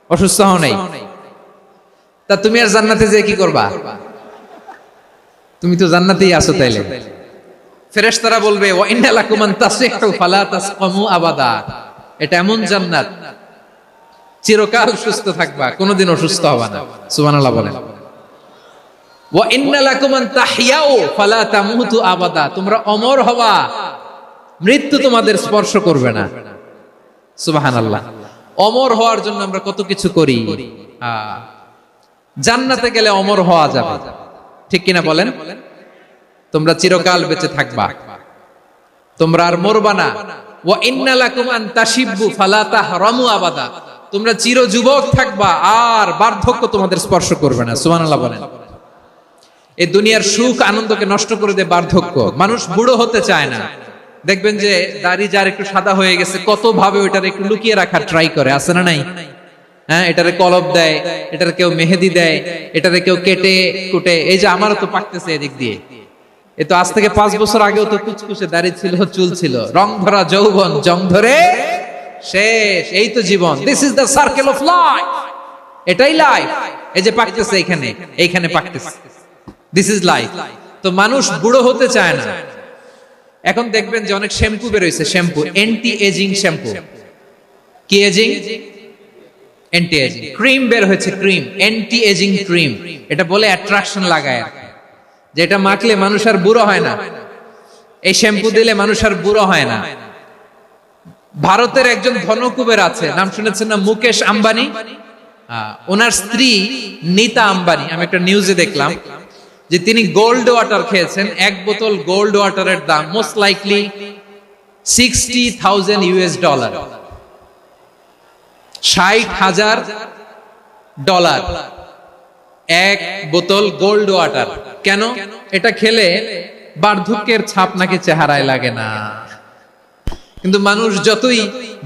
Speaker 1: অসুস্থ হও নাই? তা তুমি আর জান্নাতে যে কি করবা? তুমি তো জান্নাতেই আছো তাইলে। ফেরেশতারা বলবে, ওয়া ইন্না লাকুম আন তাসিহু ফালা তাসকামু আবাদা। এটা এমন জান্নাত, চিরকাল সুস্থ থাকবা, কোনোদিন অসুস্থ হবা না। সুবহানাল্লাহ বলেন। ওয়া ইন্না লাকুম আন তাহইয়াউ ফালা তামুতু আবাদা। তোমরা অমর হবা, মৃত্যু তোমাদের স্পর্শ করবে না। সুবহানাল্লাহ। অমর হওয়ার জন্য আমরা কত কিছু করি। জান্নাতে গেলে অমর হওয়া যাবে, ঠিক কিনা বলেন? তোমরা চিরকাল বেঁচে থাকবা, তোমরা আর মরবা না। ওয়া ইন্না লাকুম আন তাশিব্বু ফালা তাহরামু আবাদা। তোমরা চির যুবক থাকবা, আর বার্ধক্য তোমাদের স্পর্শ করবে না। সুবহানাল্লাহ বলেন। এই দুনিয়ার সুখ আনন্দকে নষ্ট করে দেয় বার্ধক্য। মানুষ বুড়ো হতে চায় না। দেখবেন যে দাড়ি যার একটু সাদা হয়ে গেছে, কত ভাবে ওইটার একটু লুকিয়ে রাখার ট্রাই করে, আছে না নাই? হ্যাঁ, এটারে কলব দেয়, এটারে কেউ মেহেদি দেয়, এটারে কেউ কেটে কুটে। এই যে আমারও তো পাকতেছে এদিক দিয়ে। এ তো আজ থেকে 5 বছর আগেও তো কুচকুচে দাড়ি ছিল, চুল ছিল, রং ধরা যৌবন, জং ধরে শেষ। এই তো জীবন। This is the circle of life. এটাই লাইফ। এই যে পাকতেছে এখানে, এইখানে পাকতেছে। This is life. তো মানুষ বুড়ো হতে চায় না। এখন দেখবেন যে অনেক শ্যাম্পু বের হইছে, শ্যাম্পু, অ্যান্টি এজিং শ্যাম্পু। কি এজিং? Anti ageing. ক্রিম বের হয়েছে, ক্রিম, অ্যান্টি এজিং ক্রিম। এটা বলে অ্যাট্রাকশন লাগায়, যে এটা মাখলে মানুষ আর বুড়ো হয় না, এই শ্যাম্পু দিলে মানুষ আর বুড়ো হয় না। ভারতের একজন ধনকুবের আছে, নাম শুনেছেন না? মুকেশ আম্বানি। ওনার স্ত্রী নীতা আম্বানি, আমি একটা নিউজে দেখলাম যে তিনি গোল্ড ওয়াটার খেয়েছেন। 1 বোতল গোল্ড ওয়াটারের দাম মোস্ট লাইকলি $60,000। $60,000 এক বোতল গোল্ড ওয়াটার। কেন? এটা খেলে বার্ধক্যের ছাপ নাকি চেহারায় লাগে না। কিন্তু মানুষ যতই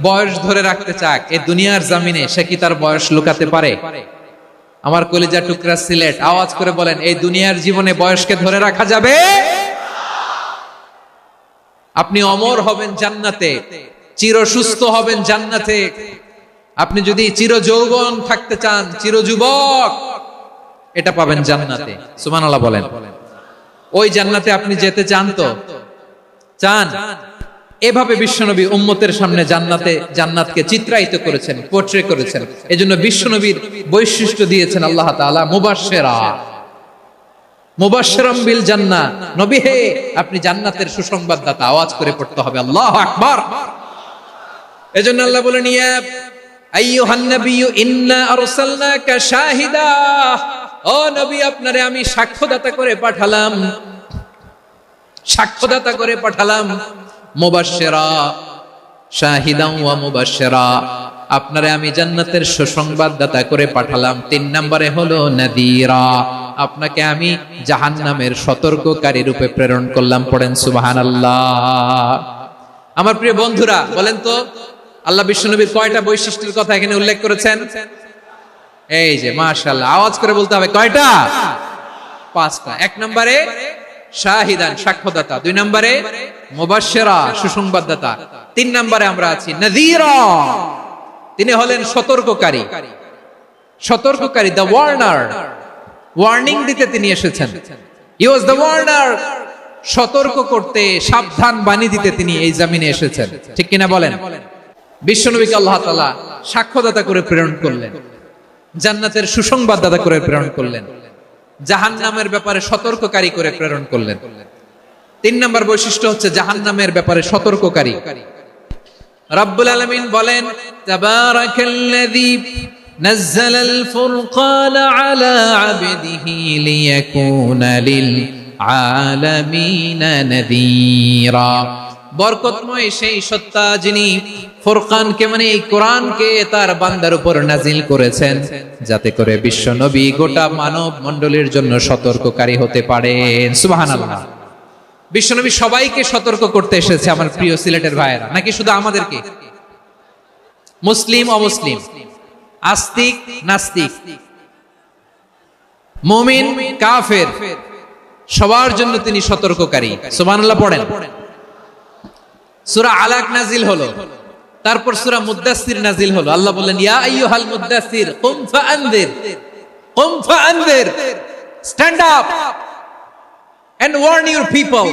Speaker 1: বয়স ধরে রাখতে চাক এই দুনিয়ার জমিনে, সে কি তার বয়স লুকাতে পারে? আমার কলিজা টুকরা সিলেট, আওয়াজ করে বলেন, এই দুনিয়ার জীবনে বয়সকে ধরে রাখা যাবে? আপনি অমর হবেন জান্নাতে, চির সুস্থ হবেন জান্নাতে। আপনি যদি চির যৌবন থাকতে চান, চির যুবক, এটা পাবেন জান্নাতে। সুবহানাল্লাহ বলেন। ওই জান্নাতে আপনি যেতে চান তো? চান? এভাবে বিশ্বনবী উম্মতের সামনে জান্নাতকে চিত্রায়িত করেছেন, পোর্ট্রে করেছেন। এজন্য বিশ্বনবীর বৈশিষ্ট্য দিয়েছেন আল্লাহ তাআলা মুবাশশিরাম বিল জান্নাহ। নবী হে, আপনি জান্নাতের সুসংবাদদাতা। আওয়াজ করে পড়তে হবে আল্লাহু আকবার। এজন্য আল্লাহ বলেন, ইয়া আইয়ুহান নাবিয়্যু ইন্না আরসালনাকা শাহিদা। ও নবী, আপনারে আমি সাক্ষ্যদাতা করে পাঠালাম, সাক্ষ্যদাতা করে পাঠালাম। মুবাশশিরা, শাহিদান ওয়া মুবাশশিরা, আপনারে আমি জান্নাতের সুসংবাদদাতা করে পাঠালাম। 3 নম্বরে হলো নাযীরা, আপনাকে আমি জাহান্নামের সতর্ককারী রূপে প্রেরণ করলাম। পড়েন সুবহানাল্লাহ। আমার প্রিয় বন্ধুরা, বলেন তো আল্লাহ বিশ্বনবীর কয়টা বৈশিষ্ট্যের কথা এখানে উল্লেখ করেছেন? এই যে মাশাআল্লাহ, আওয়াজ করে বলতে হবে, কয়টা? 5টা। 1 নম্বরে শাহিদান, সাক্ষ্যদাতা। 2 নম্বরে মুবাশশিরা, সুসংবাদদাতা। 3 নম্বরে আমরা আছি নাযীরা, তিনি হলেন সতর্ককারী। সতর্ককারী, দ্য ওয়ার্নার, ওয়ার্নিং দিতে তিনি এসেছেন। হি ওয়াজ দ্য ওয়ার্নার, সতর্ক করতে, সাবধান বাণী দিতে তিনি এই জমিনে এসেছেন। ঠিক কিনা বলেন? বিশ্বনবীকে আল্লাহ তাআলা সাক্ষ্যদাতা করে প্রেরণ করলেন, জান্নাতের সুসংবাদদাতা করে প্রেরণ করলেন, জাহান্নামের ব্যাপারে সতর্ককারী করে প্রেরণ করলেন। 3 নম্বর বৈশিষ্ট্য হচ্ছে জাহান্নামের ব্যাপারে সতর্ককারী। রব্বুল আলামিন বলেন, তাবারাকাল্লাযী নাযালাল ফুরকানা আলা আবদিহি লিয়াকুনা লিল আলামিনা নাযীরা। বরকতময় সেই সত্তা যিনি ফুরকানকে মানে এই কোরআনকে তার বান্দার উপর নাজিল করেছেন, যাতে করে বিশ্ব নবী গোটা মানব মণ্ডলীর জন্য সতর্ককারী হতে পারেন। সুবহানাল্লাহ। বিশ্ব নবী সবাইকে সতর্ক করতে এসেছে, আমার প্রিয় সিলেটের ভাইয়েরা, নাকি শুধু আমাদেরকে? মুসলিম অমুসলিম, আস্তিক নাস্তিক, মুমিন কাফের, সবার জন্য তিনি সতর্ককারী। সুবহানাল্লাহ পড়েন। সূরা আলাক নাজিল হলো, তারপর সূরা মুদ্দাসসির নাজিল হলো। আল্লাহ বললেন, ইয়া আইয়ুহাল মুদ্দাসসির কুম ফাআনযির, stand up and warn your people.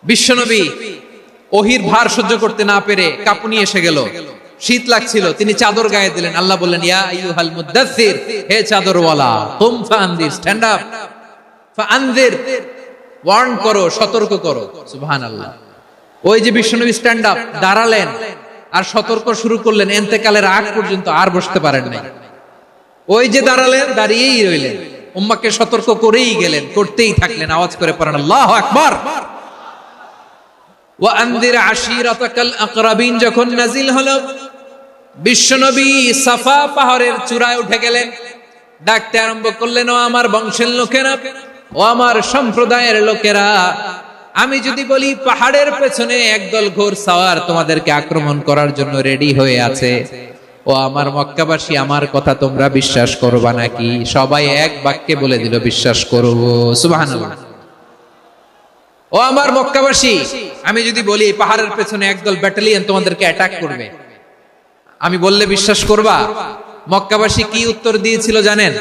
Speaker 1: বিশ্বনবী ওহীর ভার সহ্য করতে না পেরে কাঁপুনি এসে গেল, শীত লাগছিল, তিনি চাদর গায়ে দিলেন। আল্লাহ বললেন, ইয়া আইয়ুহাল মুদ্দাসসির, হে চাদরওয়ালা, কুম ফাআনযির, স্ট্যান্ড আপ, ফাআনযির, ওয়ার্ন করো, সতর্ক করো। সুবহানাল্লাহ। ওই যে বিশ্বনবী স্ট্যান্ড আপ, দাঁড়ালেন আর সতর্ক শুরু করলেন, ইন্তেকালের আগ পর্যন্ত আর বসতে পারেন নাই। ওই যে দাঁড়ালেন, দাঁড়িয়েই রইলেন, উম্মাহকে সতর্ক করেই গেলেন, করতেই থাকলেন। আওয়াজ করে পড়েন আল্লাহু আকবার। ওয়া আনযির আশীরাতাকাল আকরাবিন যখন নাজিল হলো, বিশ্বনবী সাফা পাহাড়ের চূড়ায় উঠে গেলেন, ডাকতে আরম্ভ করলেন, ও আমার বংশের লোকেরা, ও আমার সম্প্রদায়ের লোকেরা, আমি যদি বলি পাহাড়ের পেছনে একদল ঘোড়সাওয়ার তোমাদেরকে আক্রমণ করার জন্য রেডি হয়ে আছে, ও আমার মক্কাবাসী, আমার কথা তোমরা বিশ্বাস করবা নাকি? সবাই এক বাক্যে বলে দিল, বিশ্বাস করব। সুবহানাল্লাহ। ও আমার মক্কাবাসী, আমি যদি বলি পাহাড়ের পেছনে একদল ব্যাটালিয়ন তোমাদেরকে অ্যাটাক করবে, আমি বললে বিশ্বাস করবা? মক্কাবাসী কি উত্তর দিয়েছিল জানেন?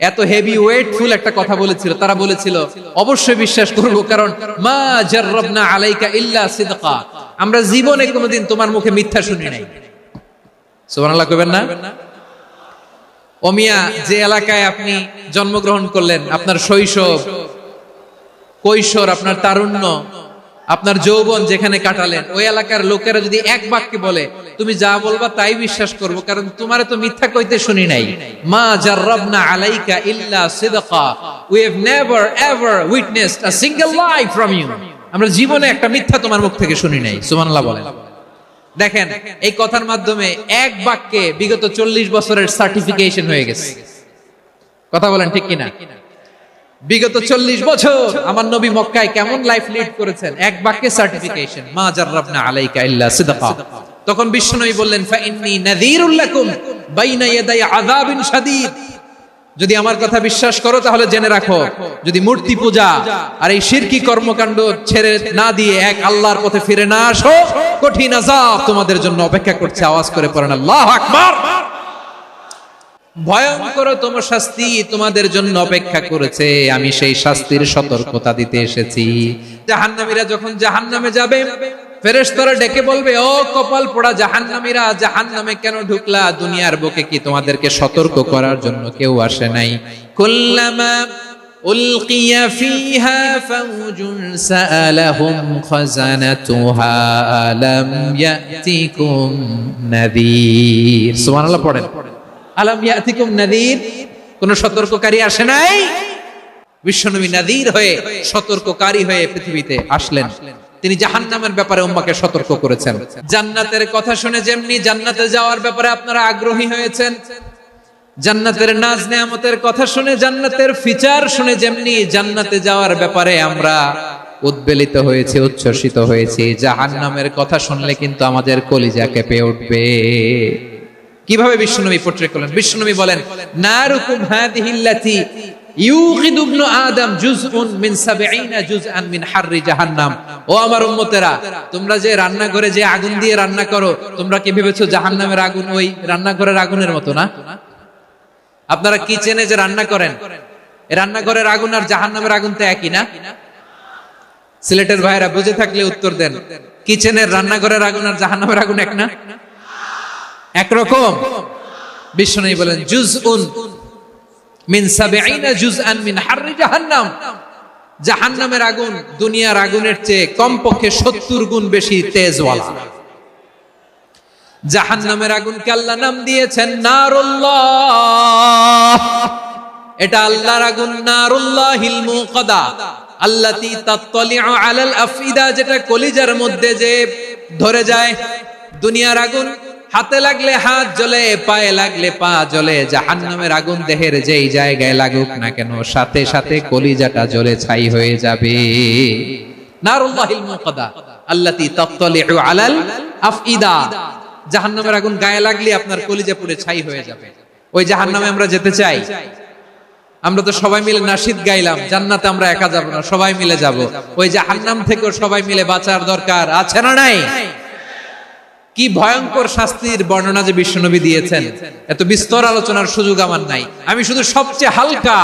Speaker 1: এত হেভি ওয়েটফুল একটা কথা বলেছিল। তারা বলেছিল, অবশ্যই বিশ্বাস করব, কারণ মা জাররাবনা আলাইকা ইল্লা সিদকা, আমরা জীবনে কোনোদিন তোমার মুখে মিথ্যা শুনি নাই। সুবহানাল্লাহ কইবেন না? ও মিয়া, যে এলাকায় আপনি জন্মগ্রহণ করলেন, আপনার শৈশব, কৈশোর, আপনার তারুণ্য, আপনার যৌবন যেখানে কাটালেন, ওই এলাকার লোকেরা যদি এক বাক্যে বলে তুমি যা বলবা তাই বিশ্বাস করব, কারণ তোমারে তো মিথ্যা কইতে শুনি নাই। মা জাররাবনা আলাইকা ইল্লা সিদকা, we have never ever witnessed a single lie from you, আমরা জীবনে একটা মিথ্যা তোমার মুখ থেকে শুনি নাই। সুবহানাল্লাহ বলেন। দেখেন, এই কথার মাধ্যমে এক বাক্যে বিগত 40 বছরের সার্টিফিকেশন হয়ে গেছে। কথা বলেন ঠিক কিনা? বিগত 40 বছর আমার নবী মক্কায় কেমন লাইফ লিড করেছেন, এক বাক্যে সার্টিফিকেশন, মা জাররাবনা আলাইকা ইল্লা সিদকা। তখন বিশ্বনবী বললেন, ফা ইন্নী নাযীরুল লাকুম বাইনা ইয়াদাই আযাবিন শাদীদ, যদি আমার কথা বিশ্বাস করো তাহলে জেনে রাখো, যদি মূর্তি পূজা আর এই শিরকি কর্মকাণ্ড ছেড়ে না দিয়ে এক আল্লাহর পথে ফিরে না আসো, কঠিন আযাব তোমাদের জন্য অপেক্ষা করছে। আওয়াজ করে পড়েন আল্লাহু আকবার। ভয়ঙ্কর তম শাস্তি তোমাদের জন্য অপেক্ষা করেছে, আমি সেই শাস্তির সতর্কতা দিতে এসেছি। জাহান্নামীরা যখন জাহান্নামে যাবে, ফেরেশতারা ডেকে বলবে, ও কপাল পোড়া জাহান্নামীরা, জাহান্নামে কেন ঢুকলা? দুনিয়ার বুকে কি তোমাদেরকে সতর্ক করার জন্য কেউ আসে নাই? কুল্লামা উলকিয়া ফিহা ফাউজুন সাআলাহুম খাযানাতুহা আলাম ইয়াতিকুম নাযীর। সুবহানাল্লাহ পড়েন। আলাম ইয়াতিকুম নাযীর, কোন সতর্ককারী আসে নাই? বিশ্বনবী নাযীর হয়ে, সতর্ককারী হয়ে পৃথিবীতে আসলেন। তিনি জাহান্নামের ব্যাপারে উম্মাহকে সতর্ক করেছেন। জান্নাতের কথা শুনে যেমনি জান্নাতে যাওয়ার ব্যাপারে আপনারা আগ্রহী হয়েছেন, জান্নাতের নাজ নেয়ামতের কথা শুনে, জান্নাতের ফিচার শুনে যেমনি জান্নাতে যাওয়ার ব্যাপারে আমরা উদ্বেলিত হয়েছি, উচ্ছ্বসিত হয়েছি, জাহান্নামের কথা শুনলে কিন্তু আমাদের কলিজা কেঁপে উঠবে। কিভাবে বিশ্বনবী পোট্রে করলেন? বিশ্বনবী বলেন, নারুকুম হাদিহিল্লাতি ইউকিদু ইবনু আদম জুজউন মিন 70 জুজআন মিন হাররি জাহান্নাম। ও আমার উম্মতেরা, তোমরা যে রান্নাঘরে যে আগুন দিয়ে রান্না করো, তোমরা কি ভেবেছো জাহান্নামের আগুন ওই রান্নাঘরের আগুনের মতো না? আপনারা কিচেনে যে রান্না করেন, এই রান্নাঘরের আগুন আর জাহান্নামের আগুন তো একই না? সিলেটের ভাইরা বুঝে থাকলে উত্তর দেন, কিচেনের রান্নাঘরের আগুন আর জাহান্নামের আগুন এক না? একরকম? বিশ্বনবী বলেন, জুজউন মিন 70 জুজআন মিন হাররি জাহান্নাম, জাহান্নামের আগুন দুনিয়ার আগুনের চেয়ে কমপক্ষে 70 গুণ বেশি তেজওয়ালা। জাহান্নামের আগুনকে আল্লাহ নাম দিয়েছেন নারুল্লাহ। এটা আল্লাহর আগুন, নারুল্লাহিল মুকাদা। আল্লাতী তাত্তালিউ আলাল আফইদা, যেটা কলিজার মধ্যে যে ধরে যায়। দুনিয়ার আগুন হাতে লাগলে হাত জ্বলে, পায়ে লাগলে পা জ্বলে। জাহান্নামের আগুন দেহের যেই জায়গায় লাগুক না কেন, সাথে সাথে কলিজাটা জ্বলে ছাই হয়ে যাবে। নারুল্লাহিল মুকাদা আল্লাতী তাত্তালিউ আলাল আফইদা, জাহান্নামের আগুন গায়ে লাগলে আপনার কলিজা পুড়ে ছাই হয়ে যাবে। ওই জাহান্নামে আমরা যেতে চাই? আমরা তো সবাই মিলে নাশিদ গাইলাম, জান্নাতে আমরা একা যাব না, সবাই মিলে যাব। ওই জাহান্নাম থেকেও সবাই মিলে বাঁচার দরকার আছে না নাই? কি ভয়ঙ্কর শাস্তির বর্ণনা যে বিশ্বনবী দিয়েছেন, এত বিস্তর আলোচনার সুযোগ আমার নাই। আমি শুধু সবচেয়ে হালকা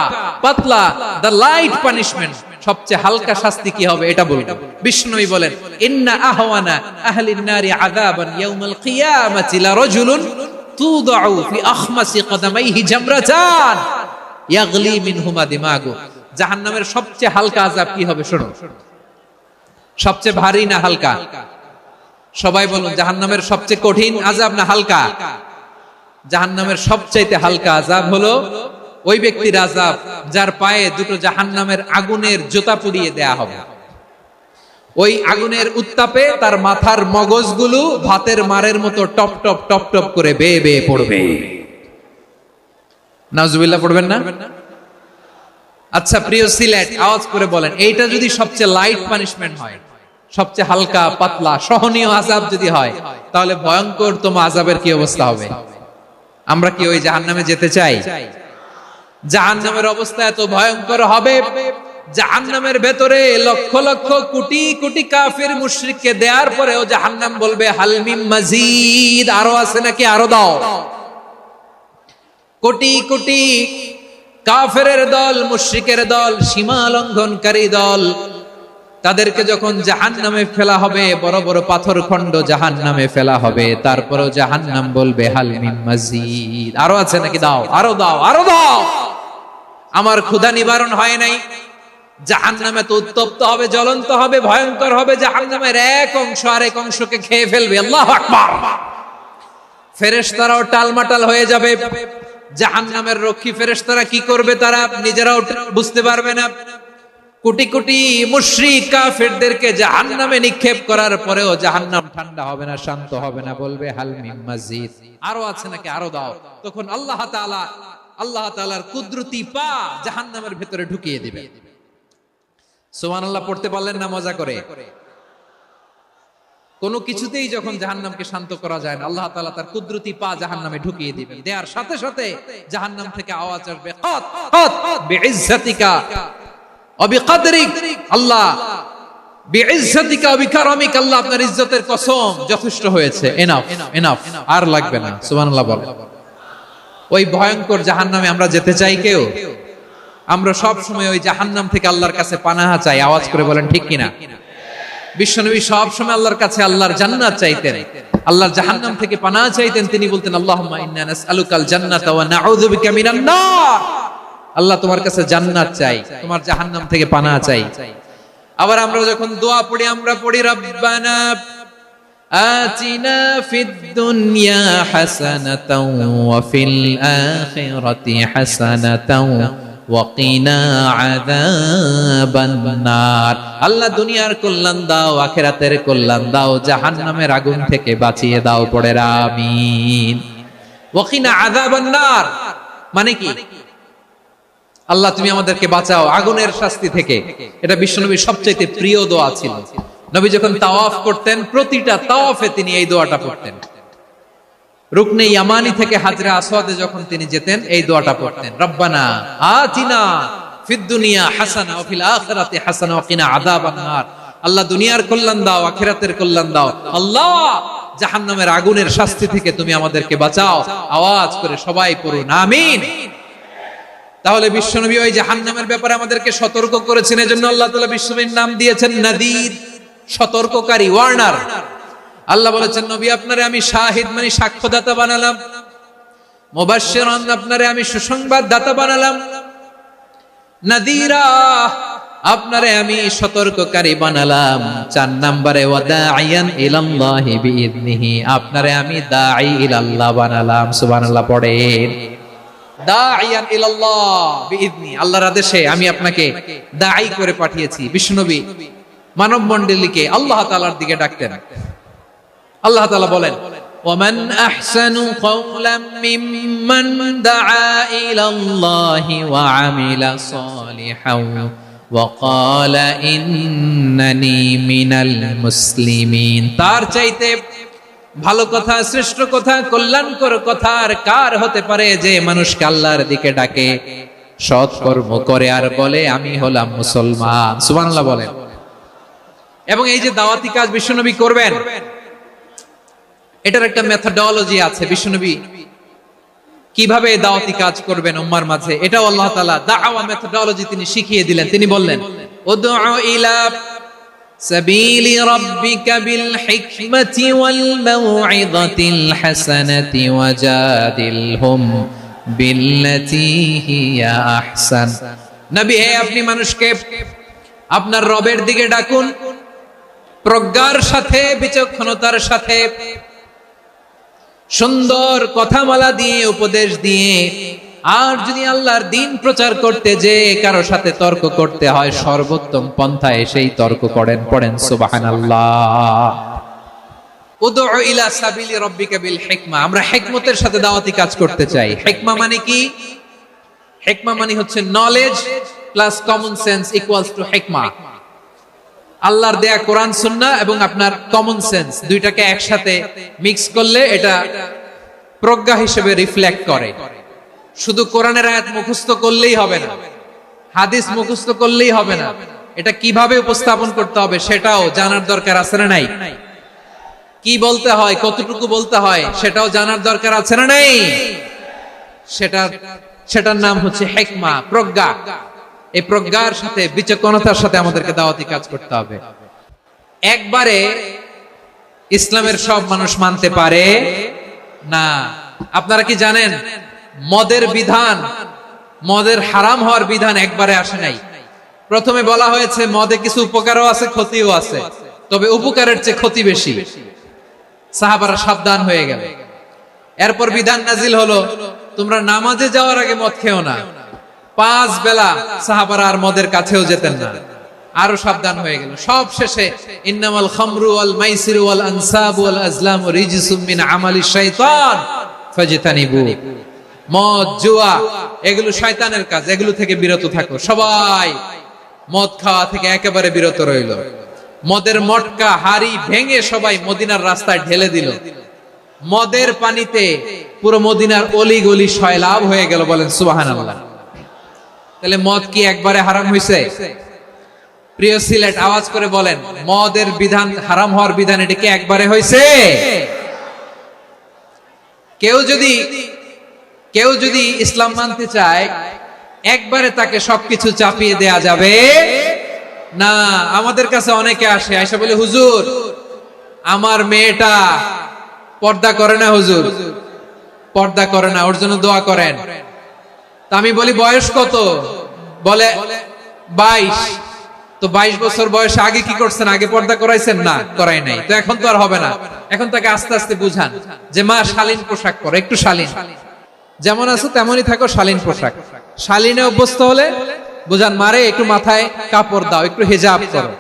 Speaker 1: পাতলা, দ্য লাইট পানিশমেন্ট, সবচেয়ে হালকা শাস্তি কি হবে এটা বলবো। বিশ্বনবী বলেন, ইন্না আহওয়ানা আহলিন নারি আযাবান ইয়াউমাল কিয়ামাতি লারাজুলুন তুদাউ ফি আখমাসি কদামাইহি জামরাতান ইয়াগলি মিনহুমা দিমাগু। জাহান্নামের সবচেয়ে হালকা আযাব কি হবে শোনো। সবচেয়ে ভারী না হালকা? সবাই বলুন, জাহান্নামের সবচেয়ে কঠিন আযাব না হালকা? জাহান্নামের সবচাইতে হালকা আযাব হলো ওই ব্যক্তির আযাব যার পায়ে দুটো জাহান্নামের আগুনের জুতা পুড়িয়ে দেয়া হবে। ওই আগুনের উত্তাপে তার মাথার মগজগুলো ভাতের মারের মতো টপ টপ টপ টপ করে বেয়ে বেয়ে পড়বে। নাউজুবিল্লাহ পড়বেন না? আচ্ছা প্রিয় সিলেট, আওয়াজ করে বলেন, এইটা যদি সবচেয়ে লাইট পানিশমেন্ট হয়, সবচেয়ে হালকা পাতলা সহনীয় আযাব যদি হয়, তাহলে ভয়ঙ্কর তম আযাবের কি অবস্থা হবে? আমরা কি ওই জাহান্নামে যেতে চাই? জাহান্নামের অবস্থা এত ভয়ঙ্কর হবে, জাহান্নামের ভেতরে লক্ষ লক্ষ কোটি কোটি কাফির মুশরিককে দেওয়ার পরেও জাহান্নাম বলবে হাল মিন মাজিদ, আরো আছে নাকি, আরো দাও। কোটি কোটি কাফেরের দল, মুশরিকের দল, সীমা লঙ্ঘনকারী দল, তাদেরকে যখন জাহান্নামে ফেলা হবে, বড় বড় পাথর খণ্ড জাহান্নামে ফেলা হবে, তারপরেও জাহান্নাম বলবে হাল মিন মাজিদ, আরো আছে নাকি, দাও, আরো দাও, আরো দাও। আমার ক্ষুধা নিবারণ হয় নাই। জাহান্নামে তো উত্তপ্ত হবে, জ্বলন্ত হবে, ভয়ঙ্কর হবে। জাহান্নামের এক অংশ আরেক অংশকে খেয়ে ফেলবে। আল্লাহু আকবার। ফেরেশতারাও টালমাটাল হয়ে যাবে। জাহান্নামের রক্ষী ফেরেশতারা কি করবে তারা নিজেরাও বুঝতে পারবে না। কোটি কোটি মুশরিক কাফেরদেরকে জাহান্নামে নিক্ষেপ করার পরেও জাহান্নাম ঠান্ডা হবে না, শান্ত হবে না, বলবে হাল মিন মাজিদ, আরো আছে নাকি, আরো দাও। তখন আল্লাহ তাআলার কুদরতি পা জাহান্নামের ভিতরে ঢুকিয়ে দিবে। সুবহানাল্লাহ পড়তে পারলেন না মজা করে? কোনো কিছুতেই যখন জাহান্নামকে শান্ত করা যায় না, আল্লাহ তাআলা তার কুদরতি পা জাহান্নামে ঢুকিয়ে দিবেন। দেওয়ার সাথে সাথে জাহান্নাম থেকে আওয়াজ আসবে, কাত কাত বিইজ্জাতিকা ওয়া বিকদরিক, আল্লাহ বিইজ্জাতিকা ওয়া বিকারামিক, আল্লাহ আপনার ইজ্জতের কসম, যথেষ্ট হয়েছে, এনাফ এনাফ, আর লাগবে না। সুবহানাল্লাহ বল। ওই ভয়ঙ্কর জাহান্নামে আমরা যেতে চাই কেউ? আমরা সব সময় ওই জাহান্নাম থেকে আল্লাহর কাছে পানাহা চাই। আওয়াজ করে বলেন ঠিক কিনা? বিশ্বনবী সব সময় আল্লাহর কাছে আল্লাহর জান্নাত চাইতেন, আল্লাহর জাহান্নাম থেকে পানাহা চাইতেন। তিনি বলতেন, আল্লাহুম্মা ইন্না নাসআলুকাল জান্নাতা ওয়া নাউযু বিকা মিনান নার। আল্লাহ তোমার কাছে জান্নাত চাই, তোমার জাহান্নাম থেকে পানাহা চাই। আবার আমরা যখন দোয়া পড়ি, আমরা পড়ি রব্বানা আতিনা ফিদ দুনিয়া হাসানাতাও ওয়া ফিল আখিরাতি হাসানাতাও ওয়া কিনা আযাবান নার। আল্লাহ দুনিয়ার কল্যাণ দাও, আখিরাতের কল্যাণ দাও, জাহান্নামের আগুন থেকে বাঁচিয়ে দাও, পড়ে আমিন। ওয়া কিনা আযাবান নার মানে কি? আল্লাহ তুমি আমাদেরকে বাঁচাও আগুনের শাস্তি থেকে। এটা বিশ্বনবীর সবচেয়ে প্রিয় দোয়া ছিল। নবী যখন তাওয়াফ করতেন, প্রতিটা তাওয়াফে তিনি এই দোয়াটা পড়তেন। রুকনে ইয়ামানি থেকে হাজরে আসওয়াদে যখন তিনি যেতেন, এই দোয়াটা পড়তেন, রব্বানা আতিনা ফিদ দুনিয়া হাসানা ওয়া ফিল আখিরাতি হাসানা ওয়া কিনা আযাবান নার। আল্লাহ দুনিয়ার কল্যাণ দাও, আখিরাতের কল্যাণ দাও। আল্লাহ জাহান্নামের আগুনের শাস্তি থেকে তুমি আমাদেরকে বাঁচাও। আওয়াজ করে সবাই পড়ুন আমিন। তাহলে বিশ্বনবী ওই জাহান্নামের ব্যাপারে আমাদেরকে সতর্ক করেছেন। এজন্য আল্লাহ তাআলা বিশ্বনবীর নাম দিয়েছেন নাদির, সতর্ককারী, ওয়ার্নার। আল্লাহ বলেছেন, নবী আপনারে আমি শাহিদ মানে সাক্ষ্যদাতা বানালাম, মুবাশশিরান আপনারে আমি সুসংবাদ দাতা বানালাম, নাদিরা আপনারে আমি সতর্ককারী বানালাম। 4 নম্বরে ওয়াদাইয়ান ইলাল্লাহি বিইذনিহি, আপনারে আমি দাঈ ইলাল্লাহ বানালাম। সুবহানাল্লাহ পড়েন। দাইয়ান ইলাল্লাহ বিইذনি, আল্লাহর আদেশে আমি আপনাকে দাঈ করে পাঠিয়েছি। বিশ্বনবী মানব মণ্ডলীকে আল্লাহ তাআলার দিকে ডাকতেন। আল্লাহ তাআলা বলেন, ওয়ামান আহসানু কওলাম মিম্মান দাআ ইলাল্লাহি ওয়া আমিলা সালিহান ওয়া ক্বালা ইন্নানি মিনাল মুসলিমিন। তার চাইতে ভালো কথা, শ্রেষ্ঠ কথা, কল্যাণকর কথা আর কার হতে পারে যে মানুষকে আল্লাহর দিকে ডাকে, সৎ কর্ম করে আর বলে আমি হলাম মুসলমান। সুবহানাল্লাহ বলেন। এবং এই যে দাওয়াতি কাজ বিশ্বনবী করবেন, এটার একটা মেথডোলজি আছে। বিশ্বনবী কিভাবে দাওয়াতি কাজ করবেন উম্মার মাঝে, এটাও আল্লাহ তাআলা দাওয়া মেথডোলজি তিনি শিখিয়ে দিলেন। তিনি বললেন, উদউ ইলা সাবিলি রাব্বিকা বিল হিকমাতি ওয়াল মাউইযাতিল হাসানাতি ওয়াজাদিলহুম বিল্লাতী হিয়া আহসান। নবী হে, আপনি মানুষকে আপনার রবের দিকে ডাকুন প্রজ্ঞার সাথে, বিচক্ষণতার সাথে, সুন্দর কথামালা দিয়ে, উপদেশ দিয়ে। আর যদি আল্লাহর দ্বীন প্রচার করতে যে কারো সাথে তর্ক করতে হয়, সর্বোত্তম পন্থায় সেই তর্ক করেন। পড়েন সুবহানাল্লাহ। উদউ ইলা সাবিলি রাব্বিকা বিল হিকমা। আমরা হিকমতের সাথে দাওয়াতি কাজ করতে চাই। হিকমা মানে কি? হিকমা মানে হচ্ছে knowledge plus common sense equals to হিকমা। আল্লাহর দেয়া কোরআন সুন্নাহ এবং আপনার কমন সেন্স দুইটাকে একসাথে মিক্স করলে এটা প্রজ্ঞা হিসেবে রিফ্লেক্ট করে। শুধু কোরআনের আয়াত মুখস্থ করলেই হবে না, হাদিস মুখস্থ করলেই হবে না, এটা কিভাবে উপস্থাপন করতে হবে সেটাও জানার দরকার আছে না নাই? কি বলতে হয়, কতটুকু বলতে হয় সেটাও জানার দরকার আছে না নাই? সেটার নাম হচ্ছে হিকমা, প্রজ্ঞা। এই প্রজ্ঞার সাথে, বিচক্ষণতার সাথে আমাদেরকে দাওয়াতি কাজ করতে হবে। একবারে ইসলামের সব মানুষ মানতে পারে না। আপনারা কি জানেন মদের বিধান, মদের হারাম হওয়ার বিধান একবারে আসে নাই। প্রথমে বলা হয়েছে মদে কিছু উপকারও আছে, ক্ষতিও আছে, তবে উপকারের চেয়ে ক্ষতি বেশি। সাহাবারা সাবধান হয়ে গেল। এরপর বিধান নাজিল হলো, তোমরা নামাজে যাওয়ার আগে মদ খেও না। 5 বেলা সাহাবারা আর মদের কাছেও যেতেন না, আরো সাবধান হয়ে গেল। সব শেষে ইন্নামাল খামরু ওয়াল মাইসিরু ওয়াল আনসাবু ওয়াল আজলামু রিজসুম মিন আমালিশ শাইতান ফাজতানিবু। মদ, জুয়া এগুলো শয়তানের কাজ, এগুলো থেকে বিরত থাকো। সবাই মদ খাওয়া থেকে একেবারে বিরত রইল। মদের মটকা, হাড়ি ভেঙে সবাই মদিনার রাস্তায় ঢেলে দিল। মদের পানিতে পুরো মদিনার অলি গলি সয়লাভ হয়ে গেল। বলেন সুবহানাল্লাহ। তাহলে মদ কি একবারে হারাম হয়েছে? প্রিয় সিলেট, আওয়াজ করে বলেন, মদের বিধান, হারাম হওয়ার বিধান এটা কি একবারে হয়েছে? কেউ যদি ইসলাম মানতে চায়, একবারে তাকে সবকিছু চাপিয়ে দেয়া যাবে না। আমাদের কাছে অনেকে আসে, আয়সা বলে, হুজুর আমার মেয়েটা পর্দা করে না, হুজুর পর্দা করে না, ওর জন্য দোয়া করেন। তা আমি বলি বয়স কত? বলে 22। তো 22 বছর বয়সে আগে কি করছেন? আগে পর্দা করাইছেন? না, করাই নাই। তো এখন তো আর হবে না। এখন তাকে আস্তে আস্তে বুঝান যে মা শালীন পোশাক পরো, একটু শালীন, যেমন আছো তেমনই থাকো, শালীন পোশাক। শালীনে অভ্যস্ত হলে বুঝান, মারে একটু মাথায় কাপড় দাও, একটু হিজাব করো।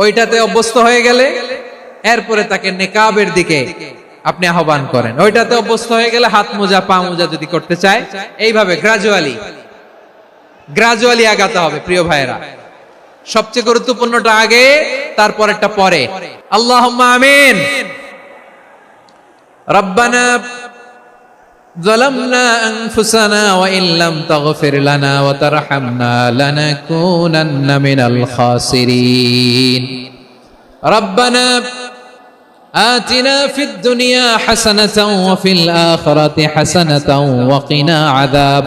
Speaker 1: ওইটাতে অভ্যস্ত হয়ে গেলে এরপরে তাকে নেকাবের দিকে আপনি আহ্বান করেন। ওইটাতে অভ্যস্ত হয়ে গেলে হাত মোজা, পা মোজা যদি করতে চায়, এইভাবে গ্রাজুয়ালি আগাতে হবে। প্রিয় ভাইয়েরা, সবচেয়ে গুরুত্বপূর্ণটা আগে, তারপরেরটা পরে। আল্লাহুম্মা আমিন। রব্বানা যালামনা আনফুসানা ওয়া ইল্লাম তাগফির লানা ওয়া তারহামনা লানাকুনান্না মিনাল খাসিরিন। রব্বানা آتنا في الدنيا حسنة وفي الآخرة حسنة وقنا عذاب